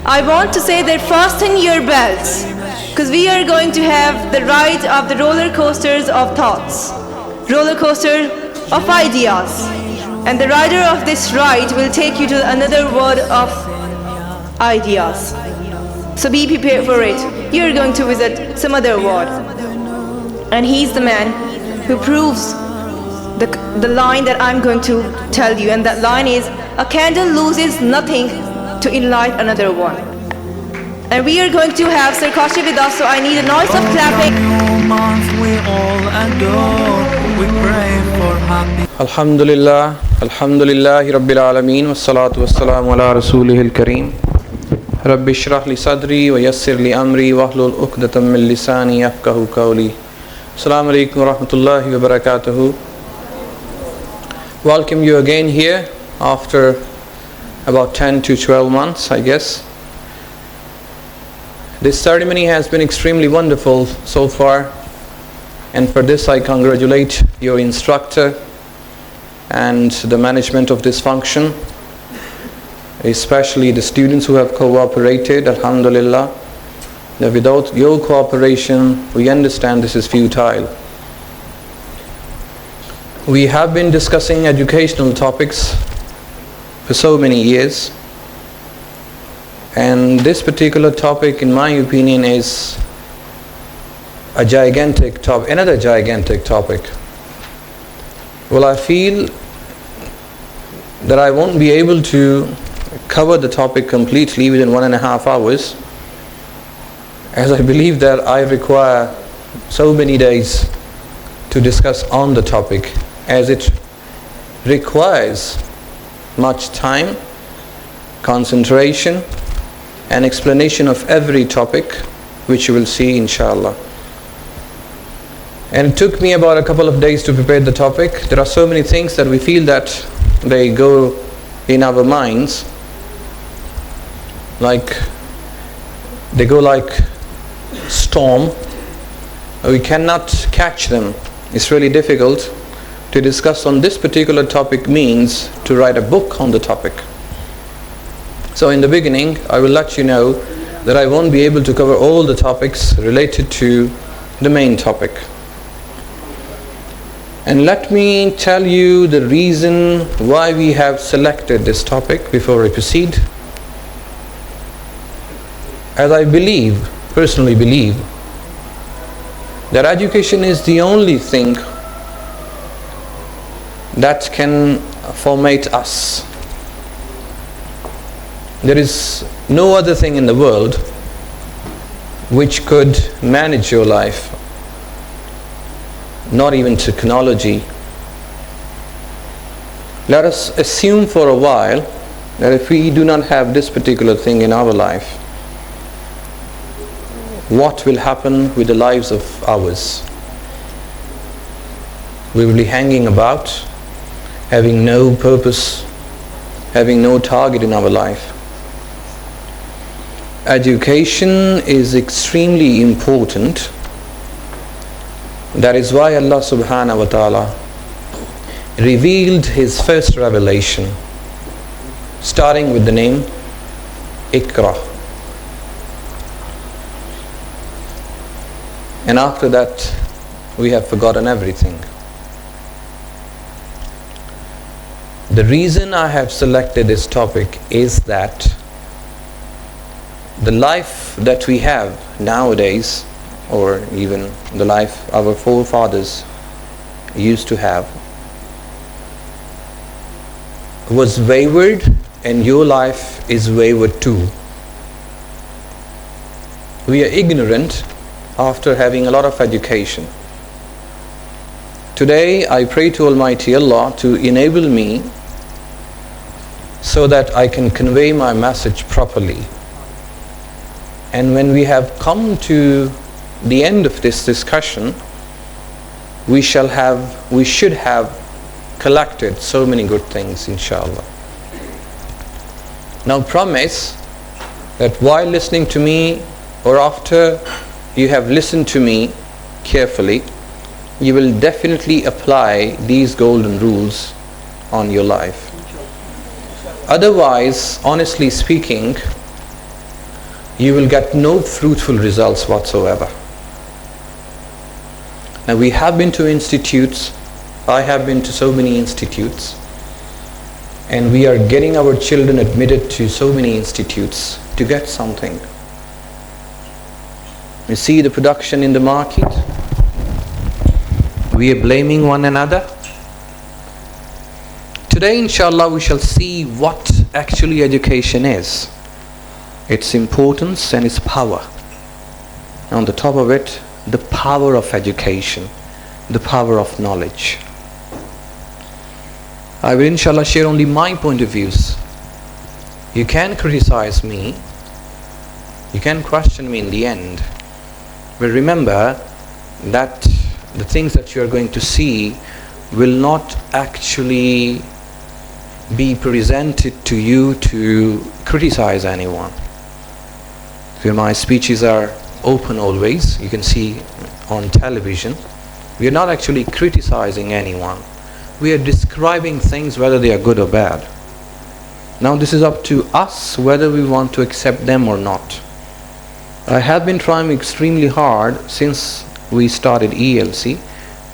I want to say that fasten your belts, because we are going to have the ride of the roller coasters of thoughts, roller coaster of ideas. And the rider of this ride will take you to another world of ideas. So be prepared for it. You're going to visit some other world. And he's the man who proves the line that I'm going to tell you. And that line is, a candle loses nothing to enlight another one. And we are going to have Sir Kaushik with us, so I need a noise of clapping. We all adore, we pray for happy. Alhamdulillah, Alhamdulillahi Rabbil Alameen, wassalatu wassalamu ala rasulihil kareem. Rabbi shrah li sadri wa yassir li amri wahlul uqdatam min lisani yafqahu qawli. Assalamu alaikum wa rahmatullahi wa barakatuhu. Welcome you again here after about 10 to 12 months, I guess. This ceremony has been extremely wonderful so far, and for this I congratulate your instructor and the management of this function, especially the students who have cooperated. Alhamdulillah, that without your cooperation we understand this is futile. We have been discussing educational topics for so many years, and this particular topic, in my opinion, is a gigantic topic, another gigantic topic. Well, I feel that I won't be able to cover the topic completely within 1.5 hours, as I believe that I require so many days to discuss on the topic, as it requires much time, concentration, and explanation of every topic, which you will see inshallah. And it took me about a couple of days to prepare the topic. There are so many things that we feel that they go in our minds, like they go like storm. We cannot catch them. It's really difficult to discuss on this particular topic, means to write a book on the topic. So in the beginning, I will let you know that I won't be able to cover all the topics related to the main topic. And let me tell you the reason why we have selected this topic before I proceed. As I personally believe, that education is the only thing that can formate us. There is no other thing in the world which could manage your life, not even technology. Let us assume for a while that if we do not have this particular thing in our life, what will happen with the lives of ours? We will be hanging about, having no purpose, having no target in our life. Education is extremely important. That is why Allah subhanahu wa ta'ala revealed His first revelation, starting with the name Iqra. And after that, we have forgotten everything. The reason I have selected this topic is that the life that we have nowadays, or even the life our forefathers used to have, was wayward, and your life is wayward too. We are ignorant after having a lot of education. Today I pray to Almighty Allah to enable me so that I can convey my message properly. And when we have come to the end of this discussion, we should have collected so many good things, inshallah. Now promise that while listening to me, or after you have listened to me carefully, you will definitely apply these golden rules on your life. Otherwise, honestly speaking, you will get no fruitful results whatsoever. Now we have been to institutes, I have been to so many institutes, and we are getting our children admitted to so many institutes to get something. You see the production in the market, we are blaming one another. Today inshallah we shall see what actually education is, its importance and its power. And on the top of it, the power of education, the power of knowledge. I will inshallah share only my point of views. You can criticize me, you can question me in the end, but remember that the things that you are going to see will not actually be presented to you to criticize anyone. So my speeches are open always, you can see on television. We are not actually criticizing anyone. We are describing things whether they are good or bad. Now this is up to us whether we want to accept them or not. I have been trying extremely hard since we started ELC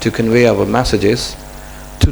to convey our messages, to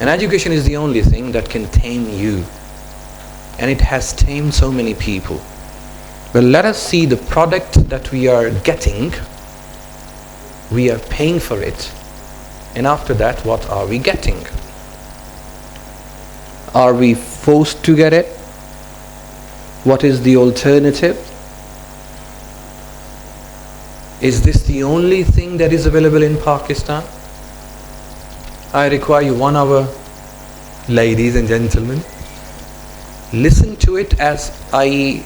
And education is the only thing that can tame you. And it has tamed so many people. But let us see the product that we are getting. We are paying for it. And after that, what are we getting? Are we forced to get it? What is the alternative? Is this the only thing that is available in Pakistan? I require you 1 hour, ladies and gentlemen. Listen to it, as I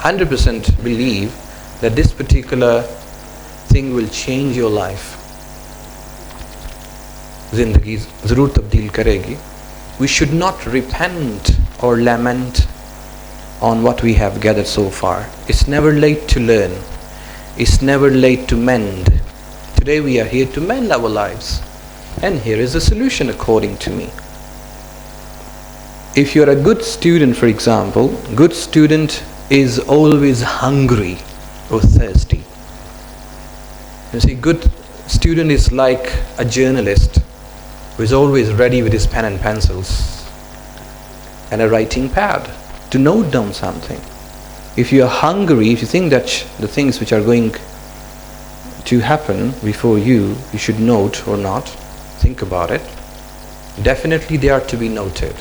100% believe that this particular thing will change your life. Zindagi zarur tabdeel karegi. We should not repent or lament on what we have gathered so far. It's never late to learn. It's never late to mend. Today we are here to mend our lives. And here is the solution according to me. If you're a good student, for example, good student is always hungry or thirsty. You see, good student is like a journalist who is always ready with his pen and pencils and a writing pad to note down something. If you are hungry, if you think that the things which are going to happen before you, you should note or not, think about it, definitely they are to be noted.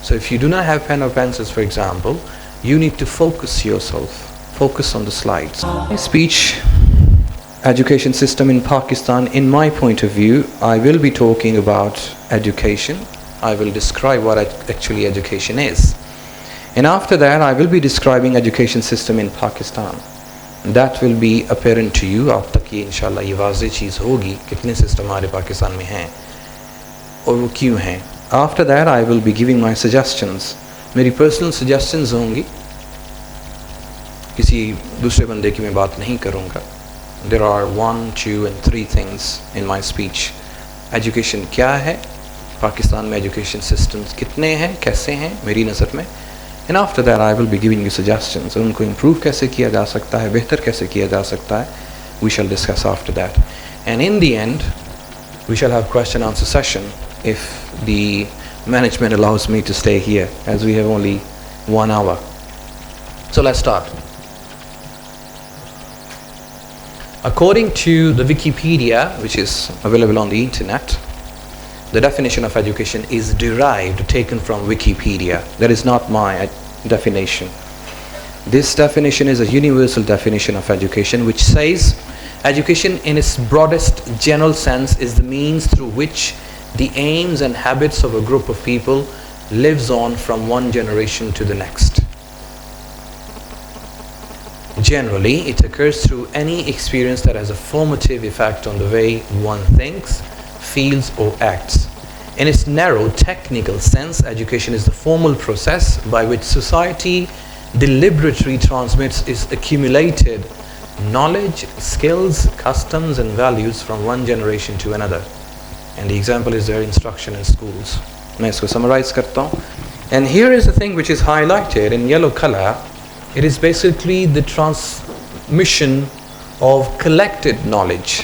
So if you do not have pen or pencils, for example, you need to focus yourself, focus on the slides. Speech, education system in Pakistan, in my point of view, I will be talking about education. I will describe what actually education is. And after that, I will be describing education system in Pakistan. That will be apparent to you. آپ تک یہ انشاءاللہ یہ واضح چیز ہوگی کتنے system ہمارے پاکستان میں ہیں اور وہ کیوں ہیں. After that, I will be giving my suggestions. میری personal suggestions ہوں گی, کسی دوسرے بندے کی میں بات نہیں کروں گا. There are 1, 2 and 3 things in my speech. Education کیا ہے, پاکستان میں ایجوکیشن سسٹمز کتنے ہیں, کیسے ہیں میری نظر میں. And after that, I will be giving you suggestions. ان کو improve کیسے کیا جا سکتا ہے, بہتر کیسے کیا جا سکتا ہے. We shall discuss after that. And in the end, we shall have question answer session if the management allows me to stay here, as we have only 1 hour. So let's start. According to the Wikipedia, which is available on the internet, the definition of education is derived, taken from Wikipedia. That is not my definition. This definition is a universal definition of education, which says education in its broadest general sense is the means through which the aims and habits of a group of people lives on from one generation to the next. Generally, it occurs through any experience that has a formative effect on the way one thinks, feels or acts. In its narrow technical sense, education is the formal process by which society deliberately transmits its accumulated knowledge, skills, customs and values from one generation to another. And the example is their instruction in schools. میں اس کو summarize کرتا ہوں. And here is the thing which is highlighted in yellow color. It is basically the transmission of collected knowledge.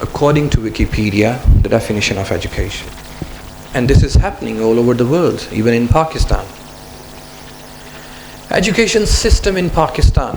According to Wikipedia, the definition of education. And this is happening all over the world, even in Pakistan. Education system in Pakistan.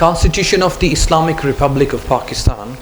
Constitution of the Islamic Republic of Pakistan,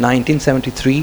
1973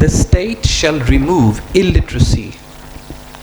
The state shall remove illiteracy.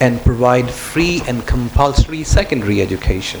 And provide free and compulsory secondary education.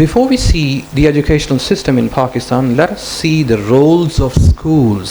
Before we see the educational system in Pakistan, let us see the roles of schools.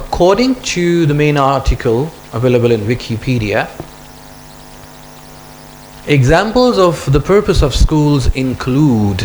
According to the main article available in Wikipedia, examples of the purpose of schools include,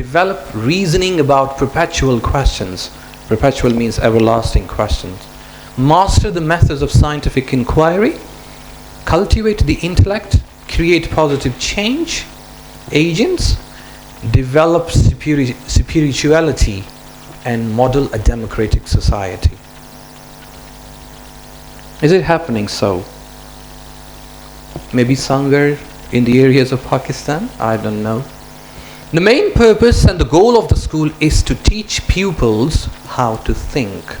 Develop reasoning about perpetual questions. Perpetual means everlasting questions. Master the methods of scientific inquiry, cultivate the intellect, create positive change agents, develop spirituality, and model a democratic society. Is it happening so? Maybe somewhere in the areas of Pakistan, I don't know. The main purpose and the goal of the school is to teach pupils how to think.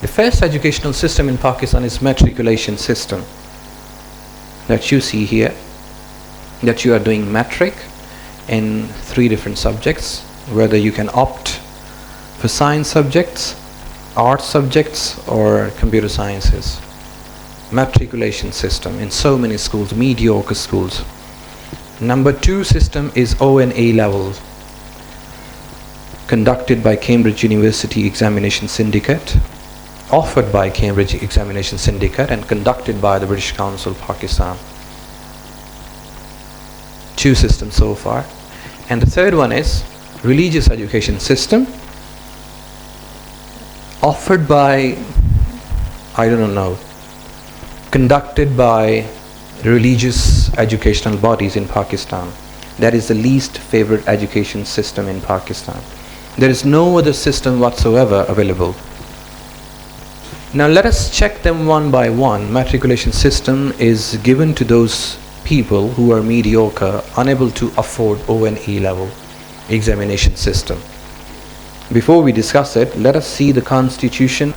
The first educational system in Pakistan is matriculation system that you see here, that you are doing matric in 3 different subjects, whether you can opt for science subjects, art subjects or computer sciences. Matriculation system in so many schools, mediocre schools. Number 2 system is O and A level, conducted by Cambridge University Examination Syndicate, offered by Cambridge Examination Syndicate and conducted by the British Council, Pakistan. 2 systems so far. And the third one is religious education system, offered by, I don't know, conducted by religious educational bodies in Pakistan. That is the least favored education system in Pakistan. There is no other system whatsoever available. Now let us check them one by one. Matriculation system is given to those people who are mediocre, unable to afford O and E level examination system. Before we discuss it, let us see the constitution.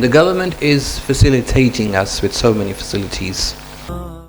The government is facilitating us with so many facilities.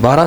12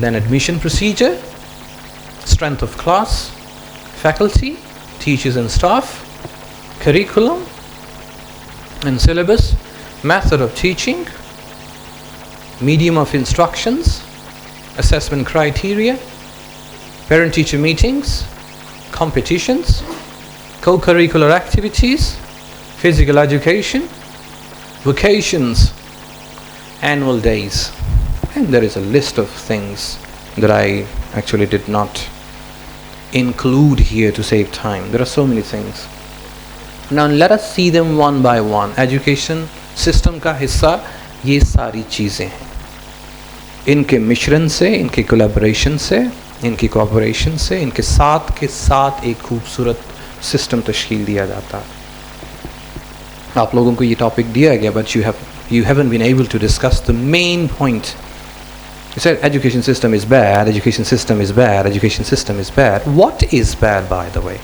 then admission procedure, strength of class, faculty, teachers and staff, curriculum and syllabus, method of teaching, medium of instructions, assessment criteria, parent-teacher meetings, competitions, co-curricular activities, physical education, vacations, annual days. And there is a list of things that I actually did not include here to save time. There are so many things. Now let us see them one by one. Education system کا حصہ یہ ساری چیزیں ہیں. ان کے مشرن سے, ان کے collaboration سے, ان کی کوآپریشن سے, ان کے ساتھ ایک خوبصورت سسٹم تشکیل دیا جاتا. آپ لوگوں کو یہ ٹاپک دیا گیا, but you haven't been able to discuss the main point. You said education system is bad, education system is bad, education system is bad. What is bad, by the way?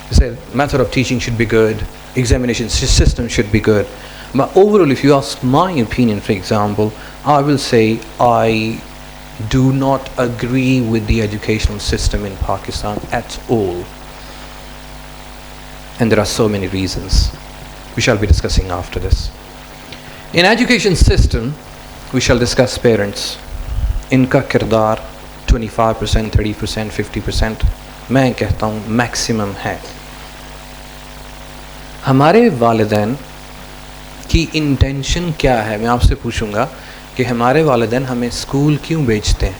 You said method of teaching should be good, examination system should be good. But overall, if you ask my opinion, for example, I will say I do not agree with the educational system in Pakistan at all. And there are so many reasons. We shall be discussing after this. In education system, we shall discuss parents. ان کا کردار 25%, 30%, 50%, میں کہتا ہوں maximum ہے. ہمارے والدین کی intention کیا ہے؟ میں آپ سے پوچھوں گا کہ ہمارے والدین ہمیں اسکول کیوں بھیجتے ہیں؟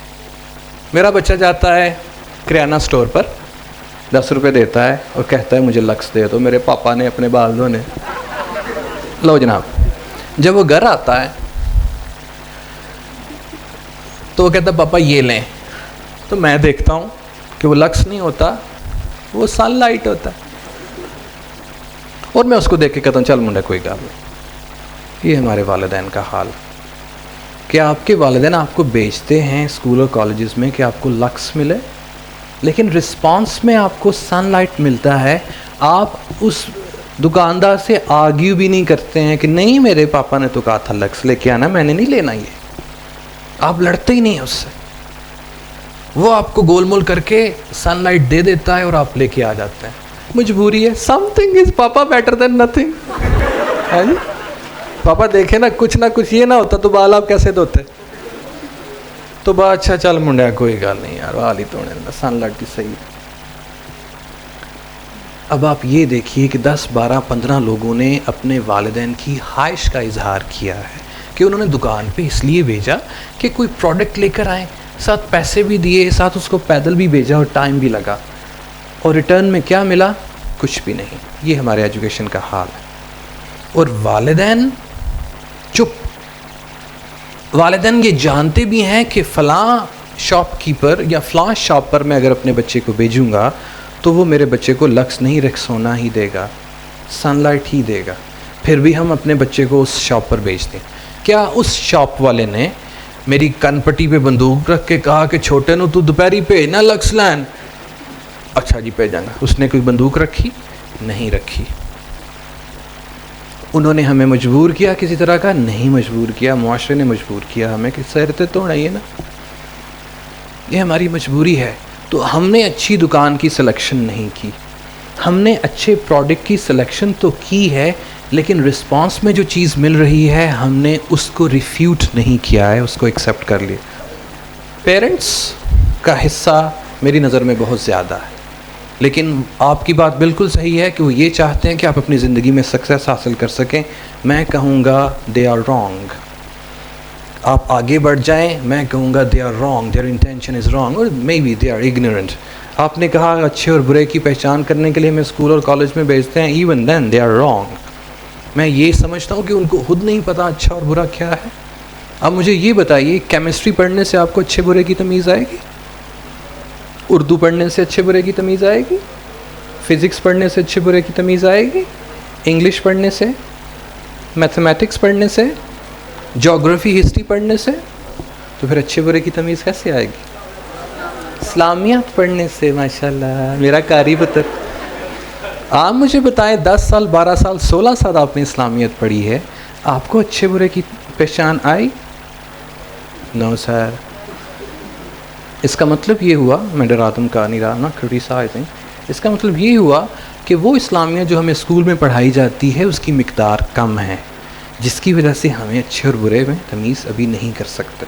میرا بچہ جاتا ہے کریانہ سٹور پر, 10 روپے دیتا ہے اور کہتا ہے مجھے لکس دے دو. میرے پاپا نے اپنے والدوں نے, لو جناب. جب وہ گھر آتا ہے تو وہ کہتا ہے پاپا یہ لیں. تو میں دیکھتا ہوں کہ وہ لکس نہیں ہوتا, وہ سن لائٹ ہوتا ہے, اور میں اس کو دیکھ کے کہتا ہوں چل منڈا کوئی گال نہیں. یہ ہمارے والدین کا حال. کہ آپ کے والدین آپ کو بیچتے ہیں اسکول اور کالجز میں کہ آپ کو لکس ملے, لیکن رسپانس میں آپ کو سن لائٹ ملتا ہے. آپ اس دکاندار سے آرگیو بھی نہیں کرتے ہیں کہ نہیں میرے پاپا نے تو کہا تھا لکس لے کے آنا, میں نے نہیں لینا. یہ آپ لڑتے ہی نہیں ہیں اس سے. وہ آپ کو گول مول کر کے سن لائٹ دے دیتا ہے اور آپ لے کے آ جاتے ہیں. مجبوری ہے. Something is papa better than nothing. Papa دیکھے نا کچھ نہ کچھ یہ نہ ہوتا تو بال آپ کیسے دھوتے؟ تو با اچھا چل منڈیا کوئی گل نہیں یار, بال ہی توڑے سن لائٹ کی صحیح. اب آپ یہ دیکھیے کہ 10, 12, 15 لوگوں نے اپنے والدین کی خواہش کا اظہار کیا ہے کہ انہوں نے دکان پہ اس لیے بھیجا کہ کوئی پروڈکٹ لے کر آئیں, ساتھ پیسے بھی دیے, ساتھ اس کو پیدل بھی بھیجا اور ٹائم بھی لگا, اور ریٹرن میں کیا ملا؟ کچھ بھی نہیں. یہ ہمارے ایجوکیشن کا حال ہے. اور والدین چپ. والدین یہ جانتے بھی ہیں کہ فلاں شاپ کیپر یا فلاں شاپ پر میں اگر اپنے بچے کو بھیجوں گا تو وہ میرے بچے کو لکس نہیں رکسونا ہی دے گا, سن لائٹ ہی دے گا. پھر بھی ہم اپنے بچے کو اس شاپ پر بھیجتے ہیں. کیا اس شاپ والے نے میری کن پٹی پہ بندوق رکھ کے کہا کہ چھوٹے نو تو دوپہری بھیجنا لکس لین؟ اچھا جی بھیجاں گا. اس نے کوئی بندوق رکھی؟ نہیں رکھی. انہوں نے ہمیں مجبور کیا کسی طرح کا؟ نہیں مجبور کیا. معاشرے نے مجبور کیا ہمیں کہ سیرتے توڑائیے نا, یہ ہماری مجبوری ہے. تو ہم نے اچھی دکان کی سلیکشن نہیں کی, ہم نے اچھے پروڈکٹ کی سلیکشن تو کی ہے, لیکن رسپانس میں جو چیز مل رہی ہے ہم نے اس کو ریفیوٹ نہیں کیا ہے, اس کو ایکسیپٹ کر لیا. پیرنٹس کا حصہ میری نظر میں بہت زیادہ ہے, لیکن آپ کی بات بالکل صحیح ہے کہ وہ یہ چاہتے ہیں کہ آپ اپنی زندگی میں سکسیس حاصل کر سکیں. میں کہوں گا دے آر رانگ. آپ آگے بڑھ جائیں, میں کہوں گا they are wrong, their intention is wrong, اور may be they are ignorant. آپ نے کہا اچھے اور برے کی پہچان کرنے کے لیے ہمیں اسکول اور کالج میں بھیجتے ہیں, even then they are wrong. میں یہ سمجھتا ہوں کہ ان کو خود نہیں پتہ اچھا اور برا کیا ہے. اب مجھے یہ بتائیے, کیمسٹری پڑھنے سے آپ کو اچھے برے کی تمیز آئے گی؟ اردو پڑھنے سے اچھے برے کی تمیز آئے گی؟ فزکس پڑھنے سے اچھے برے کی تمیز آئے گی؟ انگلش پڑھنے سے؟ میتھمیٹکس پڑھنے سے؟ جغرافی ہسٹری پڑھنے سے؟ تو پھر اچھے برے کی تمیز کیسے آئے گی؟ اسلامیات پڑھنے سے. ماشاءاللہ میرا قاری پتر. آپ مجھے بتائیں 10 سال 12 سال 16 سال آپ نے اسلامیت پڑھی ہے, آپ کو اچھے برے کی پہچان آئی؟ نو سر. اس کا مطلب یہ ہوا, میں ڈراتم کا نہیں رہا نا کریٹیسائزنگ, اس کا مطلب یہ ہوا کہ وہ اسلامیہ جو ہمیں اسکول میں پڑھائی جاتی ہے اس کی مقدار کم ہے, جس کی وجہ سے ہمیں اچھے اور برے میں تمیز ابھی نہیں کر سکتے.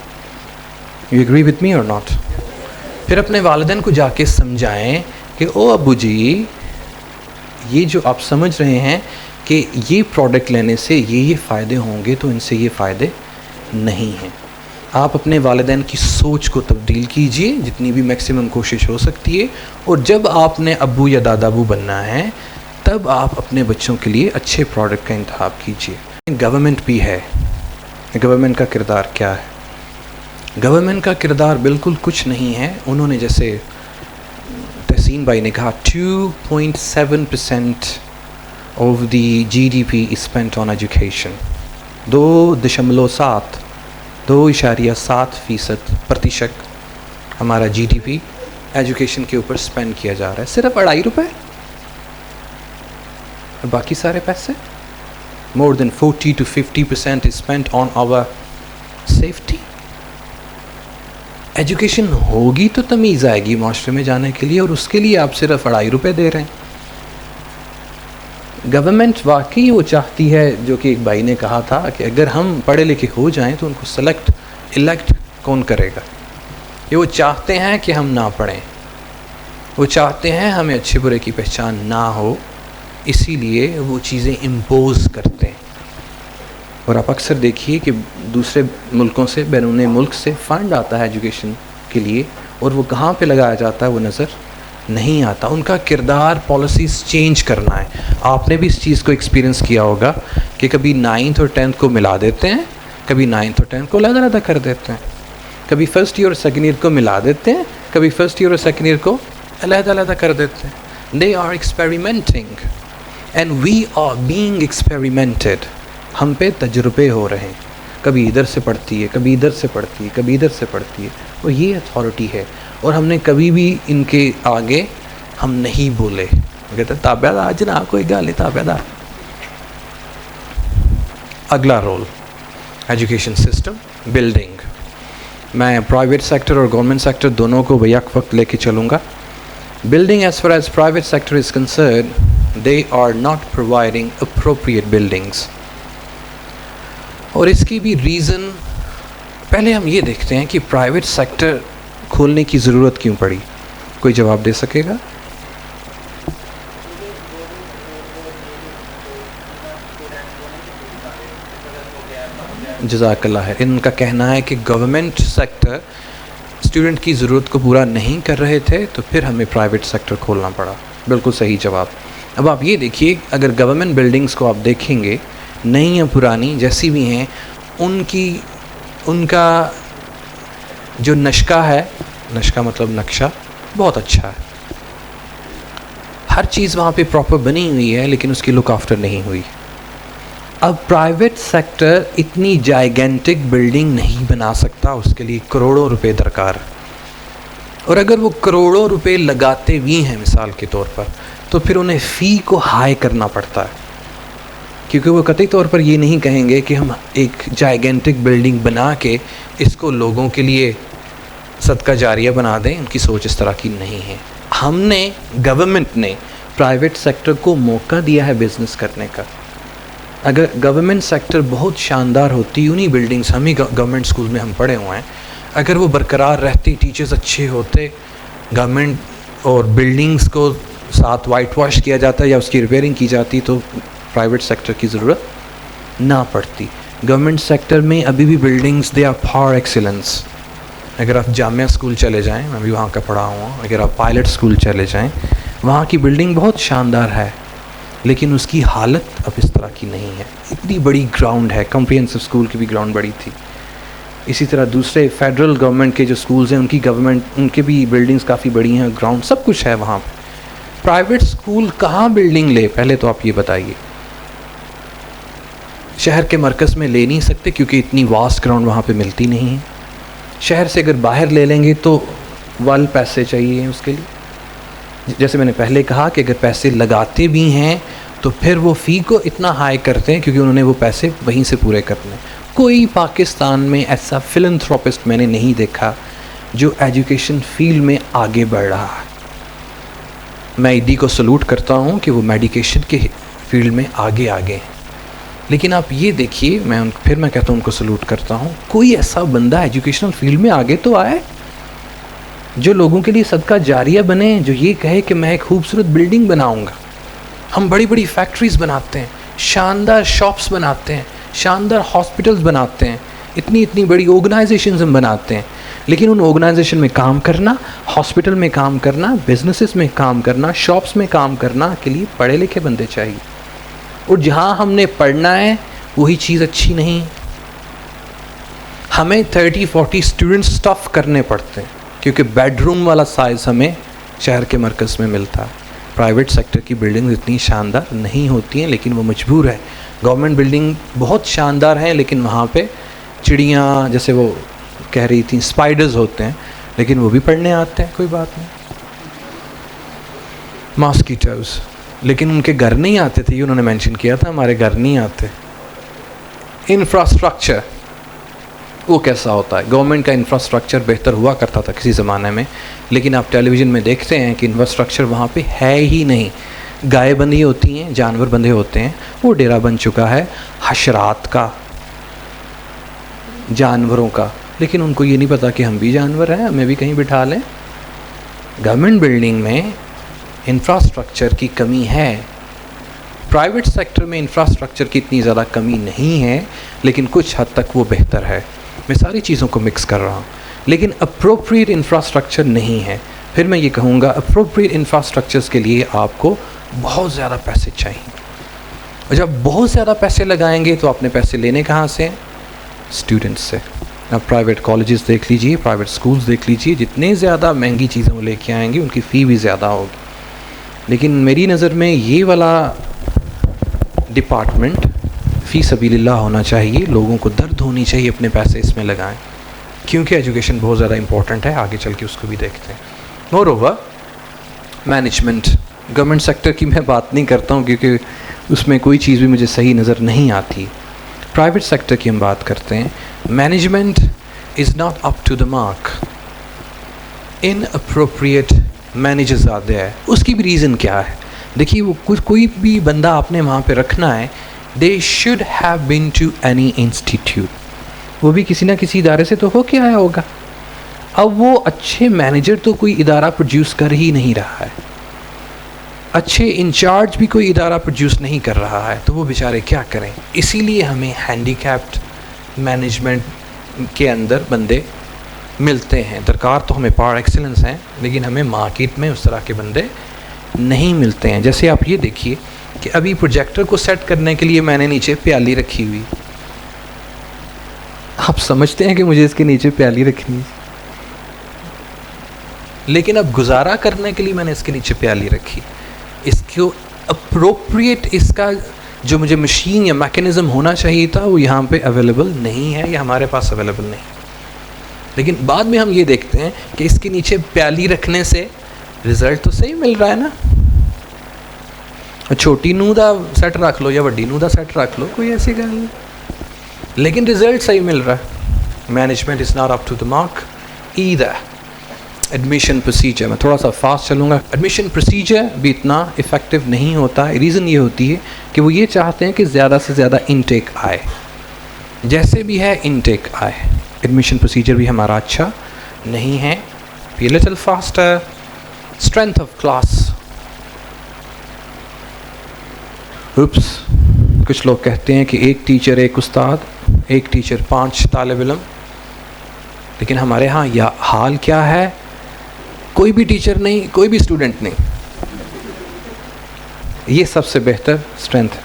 یو ایگری وتھ می اور ناٹ؟ پھر اپنے والدین کو جا کے سمجھائیں کہ او ابو جی, یہ جو آپ سمجھ رہے ہیں کہ یہ پروڈکٹ لینے سے یہ فائدے ہوں گے, تو ان سے یہ فائدے نہیں ہیں. آپ اپنے والدین کی سوچ کو تبدیل کیجئے جتنی بھی میکسیمم کوشش ہو سکتی ہے، اور جب آپ نے ابو یا دادا ابو بننا ہے تب آپ اپنے بچوں کے لیے اچھے پروڈکٹ کا انتخاب کیجئے. گورنمنٹ بھی ہے. گورنمنٹ کا کردار کیا ہے؟ گورنمنٹ کا کردار بالکل کچھ نہیں ہے. انہوں نے جیسے تحسین بھائی نے کہا 2.7% of the GDP is spent on education. 2.7% ہمارا GDP ایجوکیشن کے اوپر اسپینڈ کیا جا رہا ہے. صرف 2.5 روپے، باقی سارے پیسے more than 40 to 50% is spent on our safety. Education ہوگی تو تمیز آئے گی معاشرے میں جانے کے لیے، اور اس کے لیے آپ صرف 2.5 روپے دے رہے ہیں. گورنمنٹ واقعی وہ چاہتی ہے، جو کہ ایک بھائی نے کہا تھا کہ اگر ہم پڑھے لکھے ہو جائیں تو ان کو الیکٹ کون کرے گا. یہ وہ چاہتے ہیں کہ ہم نہ پڑھیں، وہ چاہتے ہیں ہمیں اچھے برے کی پہچان نہ ہو، اسی لیے وہ چیزیں امپوز کرتے ہیں. اور آپ اکثر دیکھیے کہ دوسرے ملکوں سے، بیرون ملک سے فنڈ آتا ہے ایجوکیشن کے لیے، اور وہ کہاں پہ لگایا جاتا ہے وہ نظر نہیں آتا. ان کا کردار پالیسیز چینج کرنا ہے. آپ نے بھی اس چیز کو ایکسپیرینس کیا ہوگا کہ کبھی 9th اور 10th کو ملا دیتے ہیں، کبھی 9th اور 10th کو علیحدہ کر دیتے ہیں، کبھی فرسٹ ایئر اور سیکنڈ ایئر کو ملا دیتے ہیں، کبھی فرسٹ ایئر اور سیکنڈ ایئر کو علیحدہ کر دیتے ہیں. They are experimenting and we are being experimented. ہم پہ تجربے ہو رہے ہیں. کبھی ادھر سے پڑھتی ہے، کبھی ادھر سے پڑھتی ہے، کبھی ادھر سے پڑھتی ہے. اور یہ اتھارٹی ہے، اور ہم نے کبھی بھی ان کے آگے ہم نہیں بولے. کہتے ہیں تابعہ دار جناب کوئی گل نہیں، تابعہ دار. اگلا رول ایجوکیشن سسٹم بلڈنگ. میں پرائیویٹ سیکٹر اور گورنمنٹ سیکٹر دونوں کو بیک وقت لے کے چلوں گا. Building, as far as private sector is concerned, they are not providing appropriate buildings. اور اس کی بھی ریزن پہلے ہم یہ دیکھتے ہیں کہ پرائیویٹ سیکٹر کھولنے کی ضرورت کیوں پڑی. کوئی جواب دے سکے گا؟ جزاک اللہ خیر. ان کا کہنا ہے کہ گورنمنٹ سیکٹر اسٹوڈنٹ کی ضرورت کو پورا نہیں کر رہے تھے تو پھر ہمیں پرائیویٹ سیکٹر کھولنا پڑا. بالکل صحیح جواب. اب آپ یہ دیکھیے، اگر گورنمنٹ بلڈنگز کو آپ دیکھیں گے، نئی یا پرانی جیسی بھی ہیں، ان کا جو نشقہ ہے، نشقہ مطلب نقشہ، بہت اچھا ہے. ہر چیز وہاں پہ پراپر بنی ہوئی ہے، لیکن اس کی لک آفٹر نہیں ہوئی. اب پرائیویٹ سیکٹر اتنی جائگینٹک بلڈنگ نہیں بنا سکتا، اس کے لیے کروڑوں روپے درکار. اور اگر وہ کروڑوں روپے لگاتے بھی ہیں مثال کے طور پر، تو پھر انہیں فی کو ہائی کرنا پڑتا ہے، کیونکہ وہ قطعی طور پر یہ نہیں کہیں گے کہ ہم ایک جائگینٹک بلڈنگ بنا کے اس کو لوگوں کے لیے صدقہ جاریہ بنا دیں. ان کی سوچ اس طرح کی نہیں ہے. ہم نے، گورنمنٹ نے پرائیویٹ سیکٹر کو موقع دیا ہے بزنس کرنے کا. اگر گورنمنٹ سیکٹر بہت شاندار ہوتی، انہی بلڈنگز، ہم ہی گورنمنٹ اسکول میں ہم پڑھے ہوئے ہیں، اگر وہ برقرار رہتی، ٹیچرز اچھے ہوتے، گورنمنٹ اور بلڈنگز کو ساتھ وائٹ واش کیا جاتا یا اس کی ریپیئرنگ کی جاتی، تو پرائیویٹ سیکٹر کی ضرورت نہ پڑتی. گورنمنٹ سیکٹر میں ابھی بھی buildings they are par excellence. اگر آپ جامعہ اسکول چلے جائیں، میں بھی وہاں کا پڑھا ہوا ہوں، اگر آپ پائلٹ اسکول چلے جائیں، وہاں کی بلڈنگ بہت شاندار ہے، لیکن اس کی حالت اب اس طرح کی نہیں ہے. اتنی بڑی گراؤنڈ ہے، کمپریہنسو اسکول کی بھی گراؤنڈ بڑی تھی. اسی طرح دوسرے فیڈرل گورنمنٹ کے جو اسکولز ہیں، ان کے بھی بلڈنگز کافی بڑی ہیں، گراؤنڈ سب کچھ ہے وہاں پہ. پرائیویٹ اسکول کہاں بلڈنگ لے، پہلے تو آپ یہ بتائیے. شہر کے مرکز میں لے نہیں سکتے کیونکہ اتنی واسٹ گراؤنڈ وہاں پہ ملتی نہیں ہے. شہر سے اگر باہر لے لیں گے تو پیسے چاہیے اس کے لیے. جیسے میں نے پہلے کہا کہ اگر پیسے لگاتے بھی ہیں تو پھر وہ فی کو اتنا ہائی کرتے ہیں کیونکہ انہوں نے وہ پیسے وہیں سے پورے کرنے. کوئی پاکستان میں ایسا فلنتھروپسٹ میں نے نہیں دیکھا جو ایجوکیشن فیلڈ میں آگے بڑھ رہا ہے. میں ایڈی کو سلوٹ کرتا ہوں کہ وہ میڈیکیشن کے فیلڈ میں آگے ہیں، لیکن آپ یہ دیکھیے، پھر میں کہتا ہوں ان کو سلوٹ کرتا ہوں، کوئی ایسا بندہ ایجوکیشنل فیلڈ میں آگے تو آئے جو لوگوں کے لیے صدقہ جاریہ بنے، جو یہ کہے کہ میں ایک خوبصورت بلڈنگ بناؤں گا. ہم بڑی بڑی فیکٹریز بناتے ہیں، شاندار شاپس بناتے ہیں، شاندار ہاسپٹلز بناتے ہیں، اتنی بڑی آرگنائزیشنز ہم بناتے ہیں, لیکن ان آرگنائزیشن میں کام کرنا, ہاسپٹل میں کام کرنا, بزنسز میں کام کرنا, شاپس میں کام کرنا کے لیے پڑھے لکھے بندے چاہیے. اور جہاں ہم نے پڑھنا ہے وہی چیز اچھی نہیں. ہمیں 30-40 اسٹوڈنٹس اسٹف کرنے پڑتے ہیں کیونکہ بیڈ روم والا سائز ہمیں شہر کے مرکز میں ملتا ہے. پرائیویٹ سیکٹر کی بلڈنگز اتنی شاندار نہیں ہوتی ہیں, لیکن وہ مجبور ہے. گورنمنٹ بلڈنگ بہت شاندار ہیں, لیکن وہاں پہ چڑیاں جیسے وہ کہہ رہی تھیں اسپائڈرز ہوتے ہیں, لیکن وہ بھی پڑھنے آتے ہیں, کوئی بات نہیں. ماسکیٹوز, لیکن ان کے گھر نہیں آتے تھے, یہ انہوں نے مینشن کیا تھا, ہمارے گھر نہیں آتے. انفراسٹرکچر وہ کیسا ہوتا ہے؟ گورنمنٹ کا انفراسٹرکچر بہتر ہوا کرتا تھا کسی زمانے میں, لیکن آپ ٹیلی ویژن میں دیکھتے ہیں کہ انفراسٹرکچر وہاں پہ ہے ہی نہیں. گائے بندھی ہوتی ہیں, جانور بندھے ہوتے ہیں, وہ ڈیرا بن چکا ہے حشرات کا, جانوروں کا, لیکن ان کو یہ نہیں پتا کہ ہم بھی جانور ہیں, ہمیں بھی کہیں بٹھا لیں. گورنمنٹ بلڈنگ میں انفراسٹرکچر کی کمی ہے. پرائیویٹ سیکٹر میں انفراسٹرکچر کی اتنی زیادہ کمی نہیں ہے, لیکن کچھ حد تک وہ بہتر ہے. میں ساری چیزوں کو مکس کر رہا ہوں, لیکن اپروپریٹ انفراسٹرکچر نہیں ہے. پھر میں یہ کہوں گا اپروپریٹ انفراسٹرکچرز کے لیے آپ کو بہت زیادہ پیسے چاہیے, اور جب بہت زیادہ پیسے لگائیں گے تو آپ نے پیسے لینے کہاں سے؟ اسٹوڈنٹس سے. آپ پرائیویٹ کالجز دیکھ لیجئے, پرائیویٹ سکولز دیکھ لیجئے, جتنے زیادہ مہنگی چیزیں وہ لے کے آئیں گے ان کی فی بھی زیادہ ہوگی. لیکن میری نظر میں یہ والا ڈپارٹمنٹ فی سبیل اللہ ہونا چاہیے. لوگوں کو درد ہونی چاہیے اپنے پیسے اس میں لگائیں, کیونکہ ایجوکیشن بہت زیادہ امپورٹنٹ ہے. آگے چل کے اس کو بھی دیکھتے ہیں. مور اوور مینجمنٹ, گورنمنٹ سیکٹر کی میں بات نہیں کرتا ہوں کیونکہ اس میں کوئی چیز بھی مجھے صحیح نظر نہیں آتی. پرائیویٹ سیکٹر کی ہم بات کرتے ہیں. Management is not up to the mark, inappropriate managers آتے ہیں. اس کی بھی ریزن کیا ہے؟ دیکھیے, وہ کوئی بھی بندہ آپ نے وہاں پہ رکھنا ہے, they should have been to any institute, وہ بھی کسی نہ کسی ادارے سے تو ہو کے آیا ہوگا. اب وہ اچھے مینیجر تو کوئی ادارہ پروڈیوس کر ہی نہیں رہا ہے, اچھے انچارج بھی کوئی ادارہ پروڈیوس نہیں کر رہا ہے, تو وہ بیچارے کیا کریں؟ اسی لیے ہمیں ہینڈی کیپڈ مینجمنٹ کے اندر بندے ملتے ہیں. درکار تو ہمیں پار ایکسلنس ہیں, لیکن ہمیں مارکیٹ میں اس طرح کے بندے نہیں ملتے ہیں. جیسے آپ یہ دیکھیے کہ ابھی پروجیکٹر کو سیٹ کرنے کے لیے میں نے نیچے پیالی رکھی ہوئی. آپ سمجھتے ہیں کہ مجھے اس کے نیچے پیالی رکھنی ہے, لیکن اب گزارا کرنے کے لیے میں نے اس کے نیچے پیالی رکھی. اس کو اپروپریٹ اس کا جو مجھے مشین یا میکینزم ہونا چاہیے تھا وہ یہاں پہ اویلیبل نہیں ہے, یا ہمارے پاس اویلیبل نہیں. لیکن بعد میں ہم یہ دیکھتے ہیں کہ اس کے نیچے پیالی رکھنے سے رزلٹ تو صحیح مل رہا ہے نا. چھوٹی نو دا سیٹ رکھ لو یا وڈی نو دا سیٹ رکھ لو, کوئی ایسی گل نہیں, لیکن رزلٹ صحیح مل رہا ہے. Management is not up to the mark either. Admission procedure, میں تھوڑا سا فاسٹ چلوں گا. ایڈمیشن پروسیجر بھی اتنا افیکٹو نہیں ہوتا. ریزن یہ ہوتی ہے کہ وہ یہ چاہتے ہیں کہ زیادہ سے زیادہ انٹیک آئے, جیسے بھی ہے انٹیک آئے. ایڈمیشن پروسیجر بھی ہمارا اچھا نہیں ہے. Be little faster. Strength of class. Oops, کچھ لوگ کہتے ہیں کہ ایک ٹیچر ایک استاد, ایک ٹیچر 5 طالب علم, لیکن ہمارے ہاں یا حال کیا ہے, کوئی بھی ٹیچر نہیں, کوئی بھی اسٹوڈنٹ نہیں. یہ سب سے بہتر اسٹرینتھ ہے.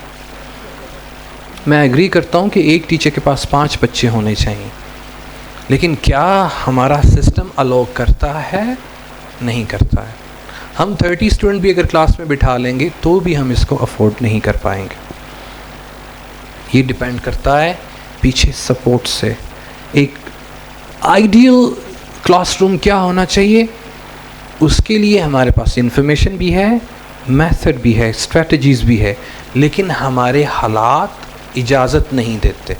میں ایگری کرتا ہوں کہ ایک ٹیچر کے پاس 5 بچے ہونے چاہیے, لیکن کیا ہمارا سسٹم الاؤ کرتا ہے؟ نہیں کرتا ہے. ہم 30 اسٹوڈنٹ بھی اگر کلاس میں بٹھا لیں گے تو بھی ہم اس کو افورڈ نہیں کر پائیں گے. یہ ڈپینڈ کرتا ہے پیچھے سپورٹ سے. ایک آئیڈیل کلاس روم کیا ہونا چاہیے, اس کے لیے ہمارے پاس انفارمیشن بھی ہے, میتھڈ بھی ہے, اسٹریٹجیز بھی ہے, لیکن ہمارے حالات اجازت نہیں دیتے.